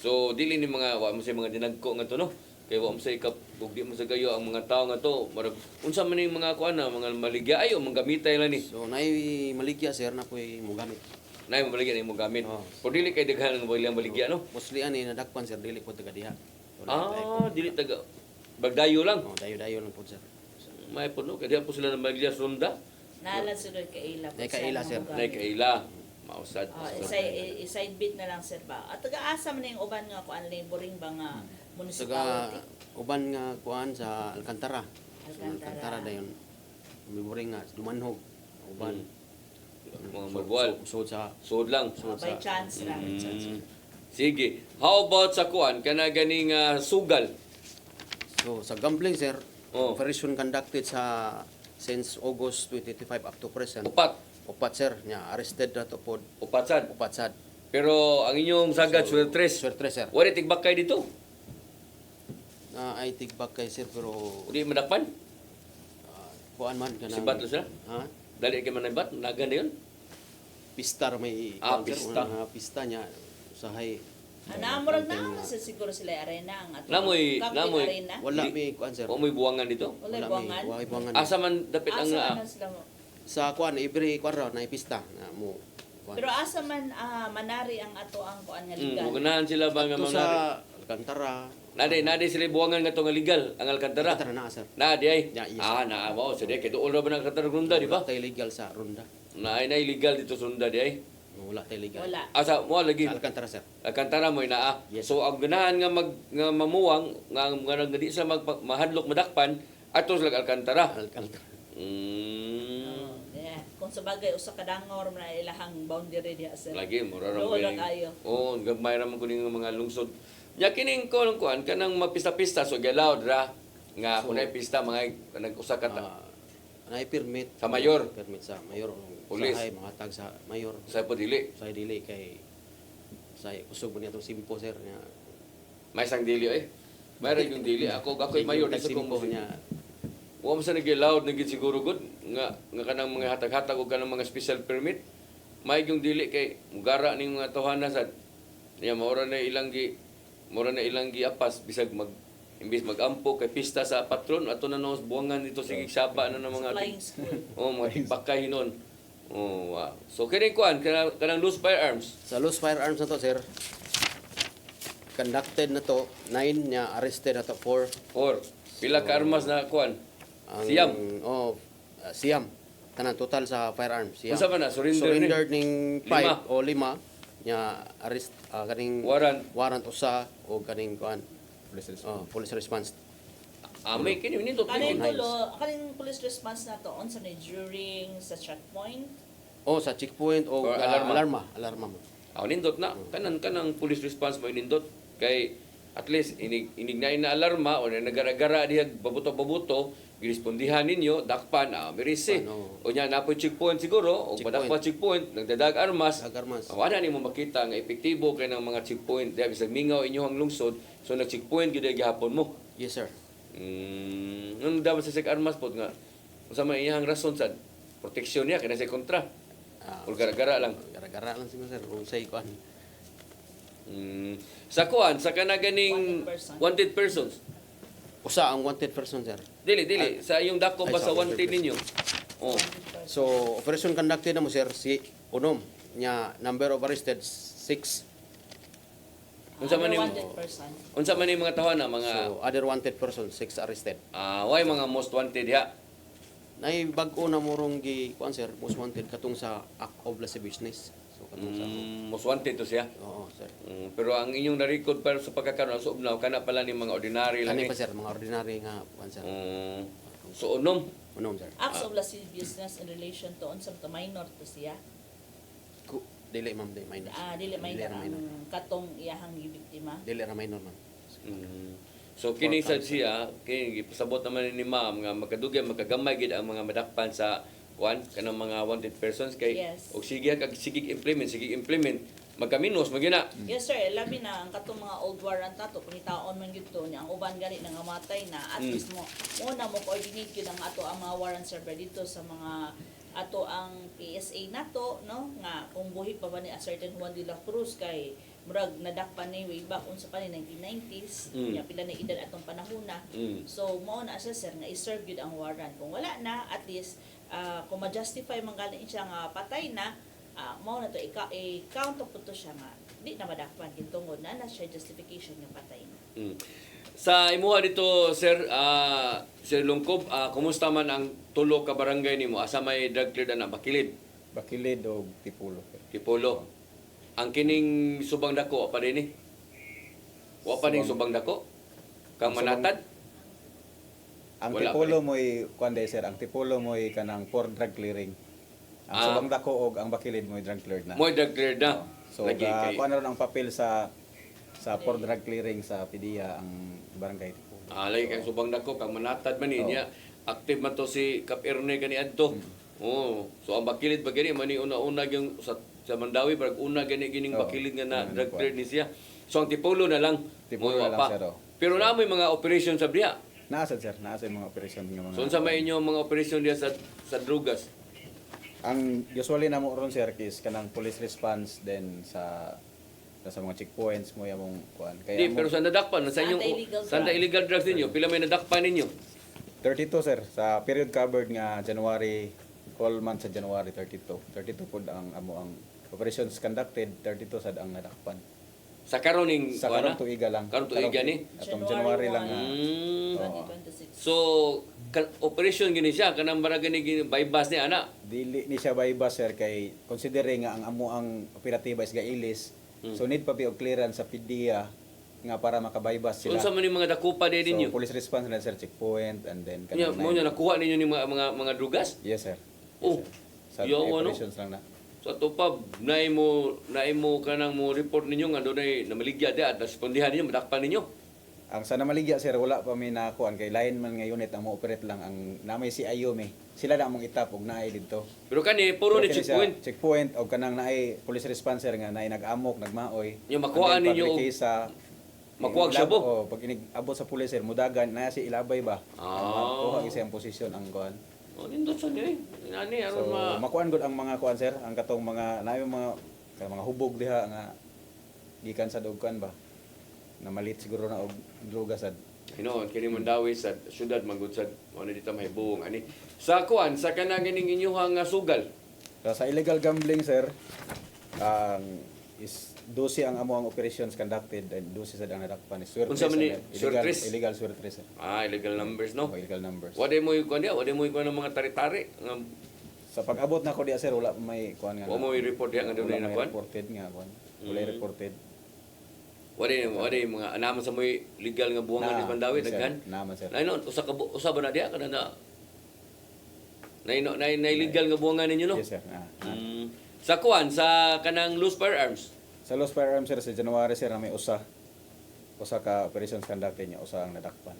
So dili ni mga wa mo say mga dinagko nga to, no? Kay wa mo say di mo sa kayo ang mga tao nga to, marag unsa man ning mga kuana, mga maligya ayo manggamitay lang ni. So nay maligya sir na po'y mugamit. Nay mabaligya ni mo gamit. Pero dili kay daghan ng bilang baligya, no? Mostly ani nadakpan sir dili po taga diha. Dili taga Bagdayo lang. Dayo lang po sir. May puno kay diha po sila ng baligya Ronda. Naala sila kay Ila. Nay kaila sir. Nay kaila. Mausad. Side bit na lang sir ba. At taga-asa man yung uban nga kuan laboring ba nga municipality. Taga uban nga kuan sa Alcantara. Alcantara dayon. Miburing nga dumanhog uban. Mga magbuwal. Sud lang. By chance lang. Sige. How about sa kuan kana ganing sugal? So sa gambling sir, operation conducted sa since August 2025 up to present. Upat sir, nya arrested na to pod. Upat sad. Pero ang inyong sagad swertres sir. Wala tigbak kay dito. Ay tigbak kay sir pero di madakpan. Kuan man kanang Sibat lang sila? Ha? Dali kay manabat, nagan na yun. Pista may pista. Pista niya usahay. Naamurag na sa siguro sila arena ang ato. Namoy arena. Wala may kuan sir. O may buwangan dito. Wala buwangan. Wala buwangan. Asa man dapit ang sa kuan every kuan raw na pista na mo. Pero asa man manari ang ato ang kuan nga legal. Ganahan sila ba nga manari? manari? Sa Alcantara. Nade sila buwangan nga to nga legal ang Alcantara. Alcantara na sir. Nade ay. Yes, na mo sige kay dool ra ba ng Alcantara Ronda di ba? Tay legal sa Ronda. Na illegal dito sa Ronda di ay. Wala tay legal. Wala. Asa mo lagi Alcantara sir. Alcantara mo naa. Yes. So ang ganahan nga nga mamuwang nga di sa mahadlok madakpan ato sa Alcantara. Alcantara. Kung sa bagay usa ka dangor na ilahang boundary diha sir. Lagi mura ra Wala kayo. Gamay ra man kuning mga lungsod. Nya kining ko kuan kanang mapista-pista so gallowed ra nga kunay pista mga nag-usa ka nay permit sa mayor. Permit sa mayor. Pulis. Usahay mga tag sa mayor. Sa po dili. Sa dili kay sa kusog mo niya itong simpo sir niya. May sang dili Mayroon yung dili. Ako mayor dito kung simpo niya. Wa man sa nag-allowed naging siguro good nga kanang mga hatag-hatag o kanang mga special permit. May yung dili kay mugara ning mga tawhana sad. Niya maura na ilang gi apas bisag imbis magampo kay pista sa patron ato na nos buwangan dito sige saba na ng mga Flying school. mga bakay hinon. Wow. So kini kuan kanang loose firearms. Sa loose firearms na to sir. Conducted na to 9 niya arrested na to 4. Or pila ka armas na kuan? Ang, Siyam. Siyam. tanan total sa firearms. Unsa man na, surrender surrendered ning 5 Lima. o 5 nya arrest kaning warrant usa o kaning kuan police response. May kini nindot Kaning Nice. tulo, kaning police response na to unsa ni during sa checkpoint? O sa checkpoint o Or alarma. alarma mo. Nindot na kanang police response mo nindot kay at least inignain na alarma o nagara-gara diha babuto-babuto girespondihan ninyo dakpan merisi o nya napoy checkpoint siguro o padakpa checkpoint nagdadag armas wala nimo makita nga epektibo kay ng mga checkpoint diha bisag mingaw inyohang lungsod so nag-checkpoint gyud gihapon mo. Yes sir. Nung dapat sa armas po nga unsa man iyang rason sa proteksyon niya kaya sa kontra. O gara-gara lang. Gara-gara lang siguro sir kung say kuan. Sa kuan sa kana ganing wanted persons. Usa ang wanted person sir. Dili sa yung dako ba Ay, sa sa wanted ninyo? Oh. So operation conducted na mo sir si unom nya number of arrested 6. Unsa man yung Wanted person. unsa man yung mga tawana mga So other wanted person 6 arrested. why mga most wanted ya? Nay bag-o na morong gi kuan sir most wanted katong sa act of lascivious business. So katong sa Most wanted to siya. oo sir. Pero ang inyong na-record para sa pagkakaroon sa ubnaw kana pala ni mga ordinary lang. Kani pa sir mga ordinary nga kuan sir. So unom sir. Acts of lasciviousness in relation to unsa to minor to siya. Dili ma'am dili minor. Dili minor ang katong iyahang gibiktima. Dili ra minor ma'am. So kini sad siya kini gipasabot naman ni ma'am nga makadugay makagamay gid ang mga madakpan sa kanang mga wanted persons kay Yes. og sige implement magkaminos magyuna. Yes sir, labi na ang katong mga old warrant nato pangitaon man gyud to niya ang uban gali nangamatay na at least mo na mo coordinate gyud ang ato ang mga warrant server dito sa mga ato ang PSA nato no nga kung buhi pa ba ni a certain Juan de la Cruz kay murag nadakpan ni way back unsa pa ni 1990s nya pila na edad atong panahona. So mao na siya sir nga i-serve gyud ang warrant kung wala na at least kung ma-justify man galing siya nga patay na mao na to i-count up to siya nga di na madakpan gitungod na siya justification nga patay na. Sa imuha dito sir Sir Lungkob kumusta man ang tulo ka barangay nimo asa may drug cleared na Bakilid o Tipolo. Tipolo ang kining subang dako pa dinhi wa pa ning subang dako kang manatad Ang Wala Tipolo mo'y kuanday sir, ang Tipolo mo'y kanang for drug clearing. Ang subang dako og ang Bakilid mo'y drug cleared na. Mo'y drug cleared na. So kuan na ron ang papel sa for drug clearing sa PDEA ang barangay Tipolo. Alay kang subang dako kang manatad man niya. Active man to si Kap Erne kani adto. So ang Bakilid ba gani man ni una-una yung sa Mandawi parang una gani gining Bakilid nga na drug cleared ni siya. So ang Tipolo na lang. Tipolo na lang pa. sir. Pero na may mga operation sa diha. Naasa sir, naasa yung mga operasyon nga mga. So unsa may inyo mga operation diha sa drugas? Ang usually na mo ron sir is kanang police response then sa mga checkpoints mo yung kuan. Di, pero sa nadakpan sa inyong sa illegal drugs ninyo, pila may nadakpan ninyo? 32 sir sa period covered nga January all month sa January 32. 32 pud ang amo ang operations conducted, 32 sad ang nadakpan. Sa karoning sa karong tuiga lang. Karong tuiga ni. Atong January lang nga. 2026. So operation gini siya kanang bara gani bypass ni ana. Dili ni siya bypass sir kay considering nga ang amo ang operatiba is gailis. So need pa og clearance sa PDEA nga para makabypass sila. Unsa man yung mga dakupa di ninyo? So police response na sir checkpoint and then kanang mo nakuha ninyo ni mga drugas? Yes sir. Oh. Sa operations lang na. So ato pa naimo kanang mo report ninyo nga dunay namaligya di at respondihan ninyo madakpan ninyo. Ang sa namaligya sir wala pa may nakuan kay line man nga unit ang mo-operate lang ang namay si Ayome. Sila na among itap og naay didto. Pero kani puro ni checkpoint. Checkpoint og kanang naay police responser nga naay nag-amok, nagmaoy. Yung makuha ninyo makuha siya bo. Oh, pag inabot sa pulis sir mudagan na si ilabay ba. Makuha gyud ang posisyon ang kuan. Nindot sa niyo Nani aron so, makuan gud ang mga kuan sir, ang katong mga naay mga hubog diha nga gikan sa dugkan ba. Na malit siguro na og droga sad. Kini Mandawi sa syudad mangudsad mo dito mahibong ani. Sa kuan sa kana ganing inyong sugal. Sa illegal gambling sir, is 12 ang amo ang operations conducted and 12 sad ang nadakpan. Unsa man ni illegal surtres sir. Illegal numbers no. Illegal numbers. Wade mo kuan dia, wade mo kuan ng mga tari-tari nga Sa pag-abot na ko diya sir, wala may kuan nga. Wa mo i-report diha nga doon wala na may kuan. reported nga kuan. Wala reported. Wala mga anaman sa mo'y legal nga buwangan ni Mandawi sir. daghan. Naman sir. Nay no, usa ba na diha kana na na illegal nga buwangan ninyo no? Yes sir. Sa kuan sa kanang loose firearms. Sa Los Firearms sir, sa January sir, na may usa ka operations conducted niya, usa ang nadakpan.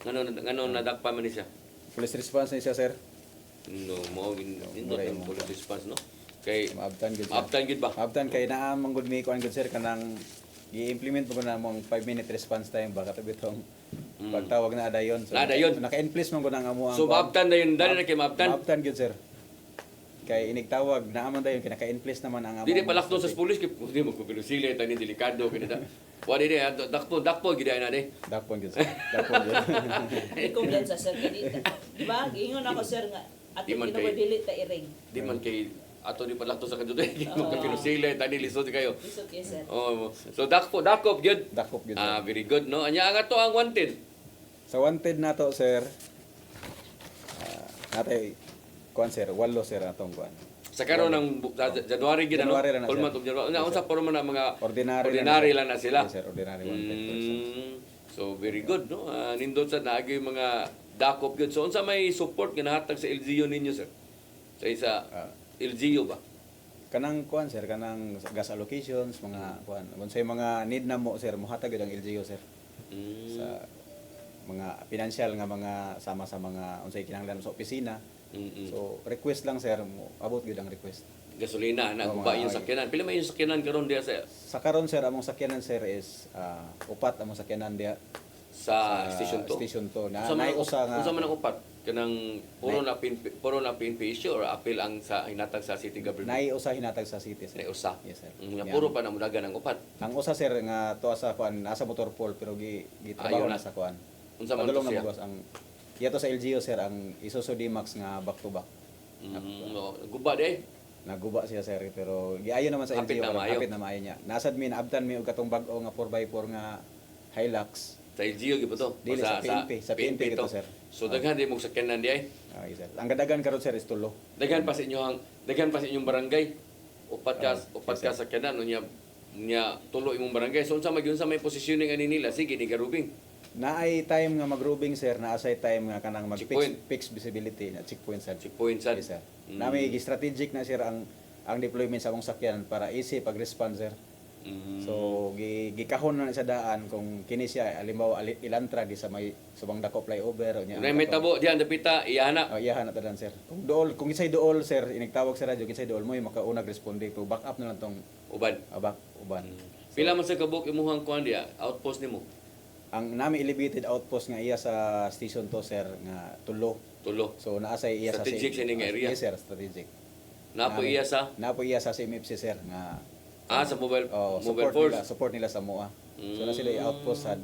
Ngano nadakpa man ni siya? Police response ni siya sir. No, mo indot Mura ang yung police response no. Kay Maabtan gid sir. Maabtan gid ba? Maabtan kay naa man gud mi kuan gud sir kanang i-implement mo na mong 5-minute response time ba katabi tong pagtawag na adayon. So, Nadayon. Naka-in-place man gud ang amo ang So maabtan na yun, dali na kay maabtan. Maabtan gud sir. Kay inigtawag na aman dayon kay naka-in-place naman ang amo. Dili palakton sa pulis kay di mo ko pinusili tani delikado kay da. Wa di dakpo gid na de. Dakpon gud sir. Dakpon gud. Kumpiyansa sir kini. Diba? Giingon ako sir nga ato Di man kay- kinabadili ta iring. Di man kay ato di palakton sa kadutoy kay mo ka pinusili tani lisod kayo. Isok yes sir. Oh, so dakop gyud. Dakop gud. Ah, very good no. Anya nga to ang wanted. Sa wanted nato sir. Natay kuan sir, walo sir atong kuan. Sa karon ng January gid ano. January lang na, All sir. month of January. Una unsa puro man ang mga Ordinary lang na sila. Yes sir, ordinary wanted person. So very good no. Nindot sa naagi yung mga dakop gyud. So unsa may support nga nahatag sa LGU ninyo sir? Sa isa LGU ba? Kanang kuan sir, kanang gas allocations, mga kuan. Unsay mga need na mo sir, mohatag gyud ang LGU sir. Sa mga financial nga mga sama sa mga unsay kinahanglan sa opisina. So request lang sir, mo abot gyud ang request. Gasolina na Oo, ba yung mga- sakyanan? Pila may yung sakyanan karon diya Sa karon sir, among sakyanan sir is upat among sakyanan diya sa station 2. Station 2 na Unsa man nay usa nga unsa man ang upat? Kanang puro na PNP issue or appeal ang sa hinatag sa city government? nay usa hinatag sa city sir. Nay usa. Yes sir. Nga puro pa na mudagan ang upat. Ang usa sir nga tuwa sa kuan nasa motor pool pero gitrabaho Ayaw na na. sa kuan. Unsa man Padulong to na siya? magwas ang yato sa LGU sir ang Isuzu D-Max nga back to back. Guba di. Naguba siya sir pero giayo naman sa Hapit LGU na pero maayo. hapit na maayo niya. Nasad mi naabtan mi og katong bag-o nga 4x4 nga Hilux. Sa LGU gyud to. Dili sa PNP, sa PNP to. ito, sir. So daghan di mo sakyanan di ay. Sir. Ang gadagan karon sir is tulo. Daghan pa sa inyong barangay. Upat ka yes, sakyanan nya tulo imong barangay. So unsa magyud sa may positioning ani nila? Sige ni garubing. Naay time nga mag-grouping sir, naasay time nga kanang Checkpoint. mag-fix visibility na checkpoint sir. Checkpoint sad. Yes, sir. Nami strategic na sir ang deployment sa among sakyanan para easy pag-respond sir. So gikahon na sa daan kung kini siya halimbawa ilantra di sa may subang dako flyover o nya. May tabo diyan dapita iyana. Iyahan na tadan sir. Kung isay dool sir, inigtawag sa radyo kinsay dool mo makaunag responde to back up na lang tong Uban. uban. Pila man sa kabuk imuhang kuan diya outpost nimo? Ang nami elevated outpost nga iya sa station to sir nga tulo. So naasay iya Strategic sa siya ning area. Yes sir, strategic. Napo iya sa Napo iya sa CMFC sir nga sa mobile support force. support nila sa MOA. So na sila i-outpost sad.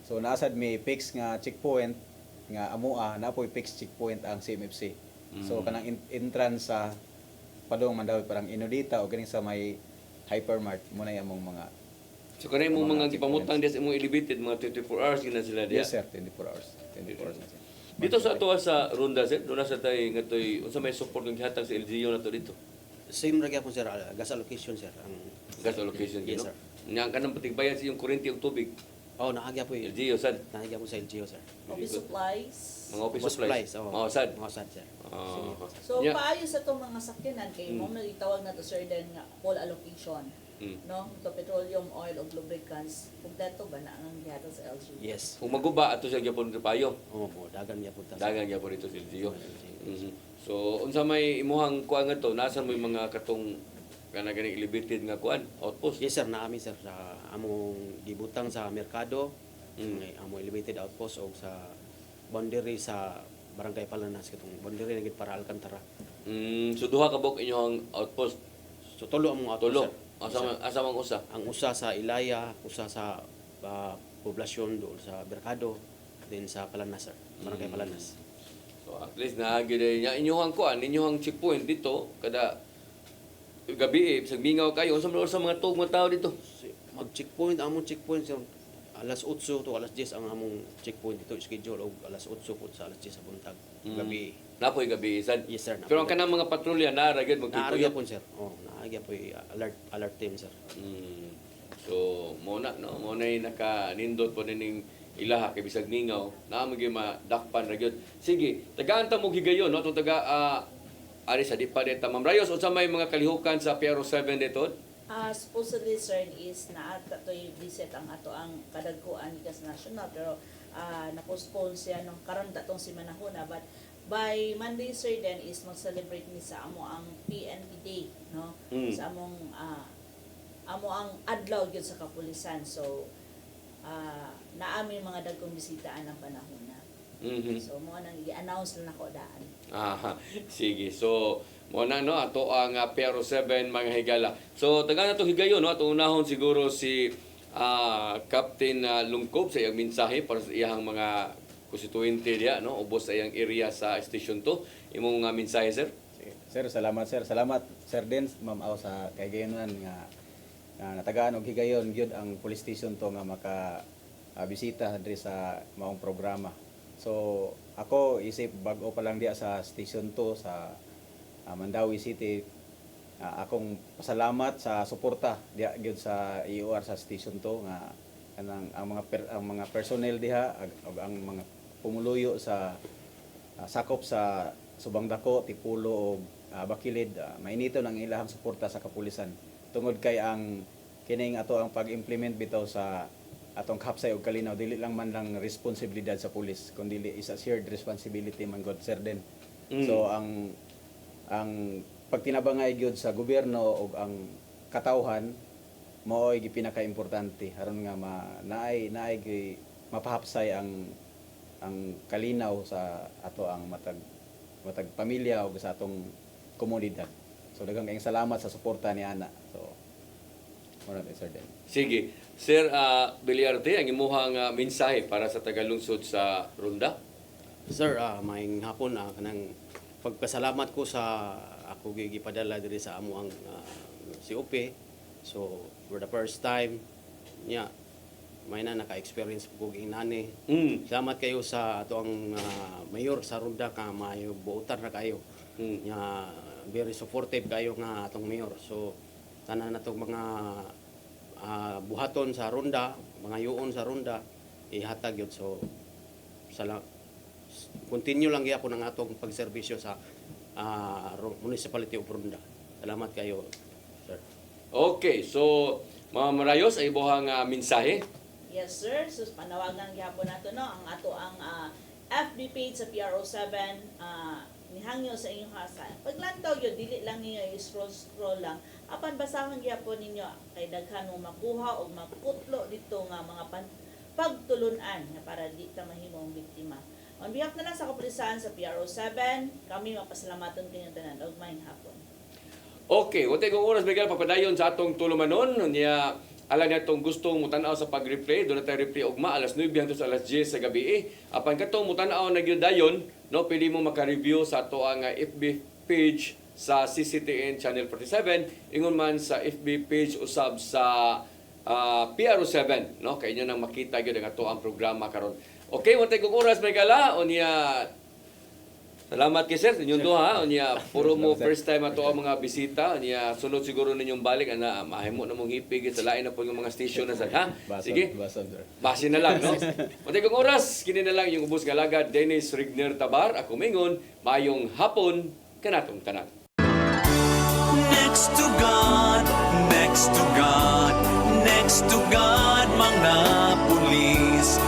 So naasad may fix nga checkpoint nga MOA, napoy fix checkpoint ang CMFC. So kanang entrance sa padung Mandawi parang Inudita o ganing sa may Hypermart mo na among mga. So kanay mo mga gipamutang diya sa imong elevated mga 24 hours gina sila diya. Yes sir, 24 hours. 24 hours na sir. Dito sa atuwa sa ronda sir, doon na sa tay nga toy unsa may support ng gihatag sa LGU na to dito. Same ra gyapon sir, gas allocation sir. Ang Gas allocation Yes, gino. sir. Nya kanang patigbayan sa yung kuryente ug tubig. naagya po yun. LGU sad. Naagya po sa LGU sir. Office supplies. Mga office supplies. Mga sad. Mga sad sir. So paayos sa itong mga sakyanan kay mo nagitawag na to sir then nga full allocation. No, to petroleum, oil ug lubricants. Kompleto ba na ang gihatag sa LGU? Yes. Kung maguba ato siya gyapon payo. Po, dagan gyapon ta. Dagan gyapon dito sa LGU. So unsa may imuhang kuan nga to? Nasa may mga katong kana gani elevated nga kuan outpost? Yes sir, naami sir sa among gibutang sa merkado, among elevated outpost o sa boundary sa Barangay Palanas katong boundary na gid para Alcantara. So duha ka bok inyong outpost. So tulo among outpost. Tulo. Sir. Asa mang usa? Ang usa sa Ilaya, usa sa poblasyon doon sa Mercado, then sa Palanas sir, Barangay Palanas. So at least naagi niya inyong kuan, inyong checkpoint dito kada gabi sa mingaw kayo sa mga tug mga tao dito. Mag-checkpoint, among checkpoint sir, alas 8 to alas 10 ang among checkpoint dito schedule o alas 8 po sa alas 10 sa buntag gabi. Napoy gabi isan. Yes, sir. Pero ang kanang mga patrolya na ragid Naaragya magkikuyot. po, sir. Oh, naaragya po alert team, sir. So mo na no, mo na naka-nindot po ning ilaha kay bisag ningaw na mo gyud madakpan ra gyud. Sige, tagaan ta mo higayon no, tong taga ari sa dipa deta Ma'am Rayos unsa may mga kalihukan sa PRO7 dito? Supposedly, sir, is naata to'y visit ang ato ang kadagkuan ikas national pero na-postpone siya nung karon datong si manahuna but by Monday, sir, then is mag-celebrate ni sa amo ang PNP Day, no? Sa among amo ang adlaw gyud sa kapulisan. So naamin mga dagkong bisitaan ang panahon na. So mo nang i-announce na nako daan. Aha, sige. So mo na no ato ang PRO7 mga higala. So taga na to higayon no ato unahon siguro si Captain Lungkob sa iyang mensahe para sa iyang mga konstituente diya no ubos sa iyang area sa Station 2. Imong mensahe sir? Sige. Sir, salamat sir. Salamat Sir Dens, Ma'am Aw sa kaygayonan nga natagaan og higayon gyud ang police station to nga maka bisita diri sa maong programa. So ako isip bag-o pa lang diya sa Station 2 sa Mandawi City. Akong pasalamat sa suporta diya gyud sa EOR sa Station 2 nga ang mga personnel diha ug ang mga pumuluyo sa sakop sa Subang Dako, Tipulo ug Bakilid, mainito ang ilahang suporta sa kapulisan tungod kay ang kining ato ang pag-implement bitaw sa atong Kapsay ug Kalinaw dili lang man lang responsibilidad sa pulis kundi isa shared responsibility man god sir din. So ang pagtinabangay gyud sa gobyerno ug ang katawhan mao ay pinaka-importante aron nga naay mapahapsay ang kalinaw sa ato ang matag pamilya ug sa atong komunidad. So daghang kayong salamat sa suporta ni ana. So maraming sir din. Sige. Sir Biliarte, ang imuhang mensahe para sa tagalungsod sa Ronda? Sir, maayong hapon kanang pagpasalamat ko sa ako gipadala diri sa amo ang COP. So for the first time may naka-experience ko inani. Salamat kayo sa ato ang mayor sa Ronda ka maayo buotan ra kayo. Very supportive kayo nga atong mayor. So tanan natong mga buhaton sa Ronda, mga yuon sa Ronda ihatag yun. So continue lang gyapon ang atong pagserbisyo sa municipality of Ronda. Salamat kayo, sir. Okay, so Ma'am Rayos ay ibuhang mensahe. Yes, sir. So, panawagan gyapon nato no ang ato ang FB page sa PRO7 nihangyo sa inyong hasa. Paglantaw yun, dili lang ninyo i-scroll lang. Apan basahan gyapon ninyo kay daghan mo makuha o maputlo dito nga mga pagtulunan nga para di ta mahimong biktima. On behalf na lang sa kapulisan sa PRO7, kami mapasalamaton kanyang tanan. Og maayong hapon. Okay, wala kong oras bigyan papadayon sa atong tulumanon. Niya, alam niya itong gustong mutanaw sa pag-replay. Doon na tayo replay ugma, alas 9 hangtod sa alas 10 sa gabi. Apan katong mutanaw na gyudayon, no, pwede mo maka-review sa ato ang FB page sa CCTN Channel 47. Ingon man sa FB page usab sa PRO7. No? Kaya nyo nang makita yun ang ato ang programa karon. Okay, wala kong oras bigala. O niya, salamat kay sir, inyong duha. Niya, puro mo first time ato ang mga bisita. Niya, sunod siguro ninyong balik. Ana, mahimo na mong hipig. Sa lain na po yung mga station na sa, ha? Sige. Basi na lang, no? Matay kong oras, kini na lang yung ubos nga lagad. Dennis Rigner Tabar, ako mingon, mayong hapon, kanatong tanan. Next to God, next to God, next to God, mga pulis.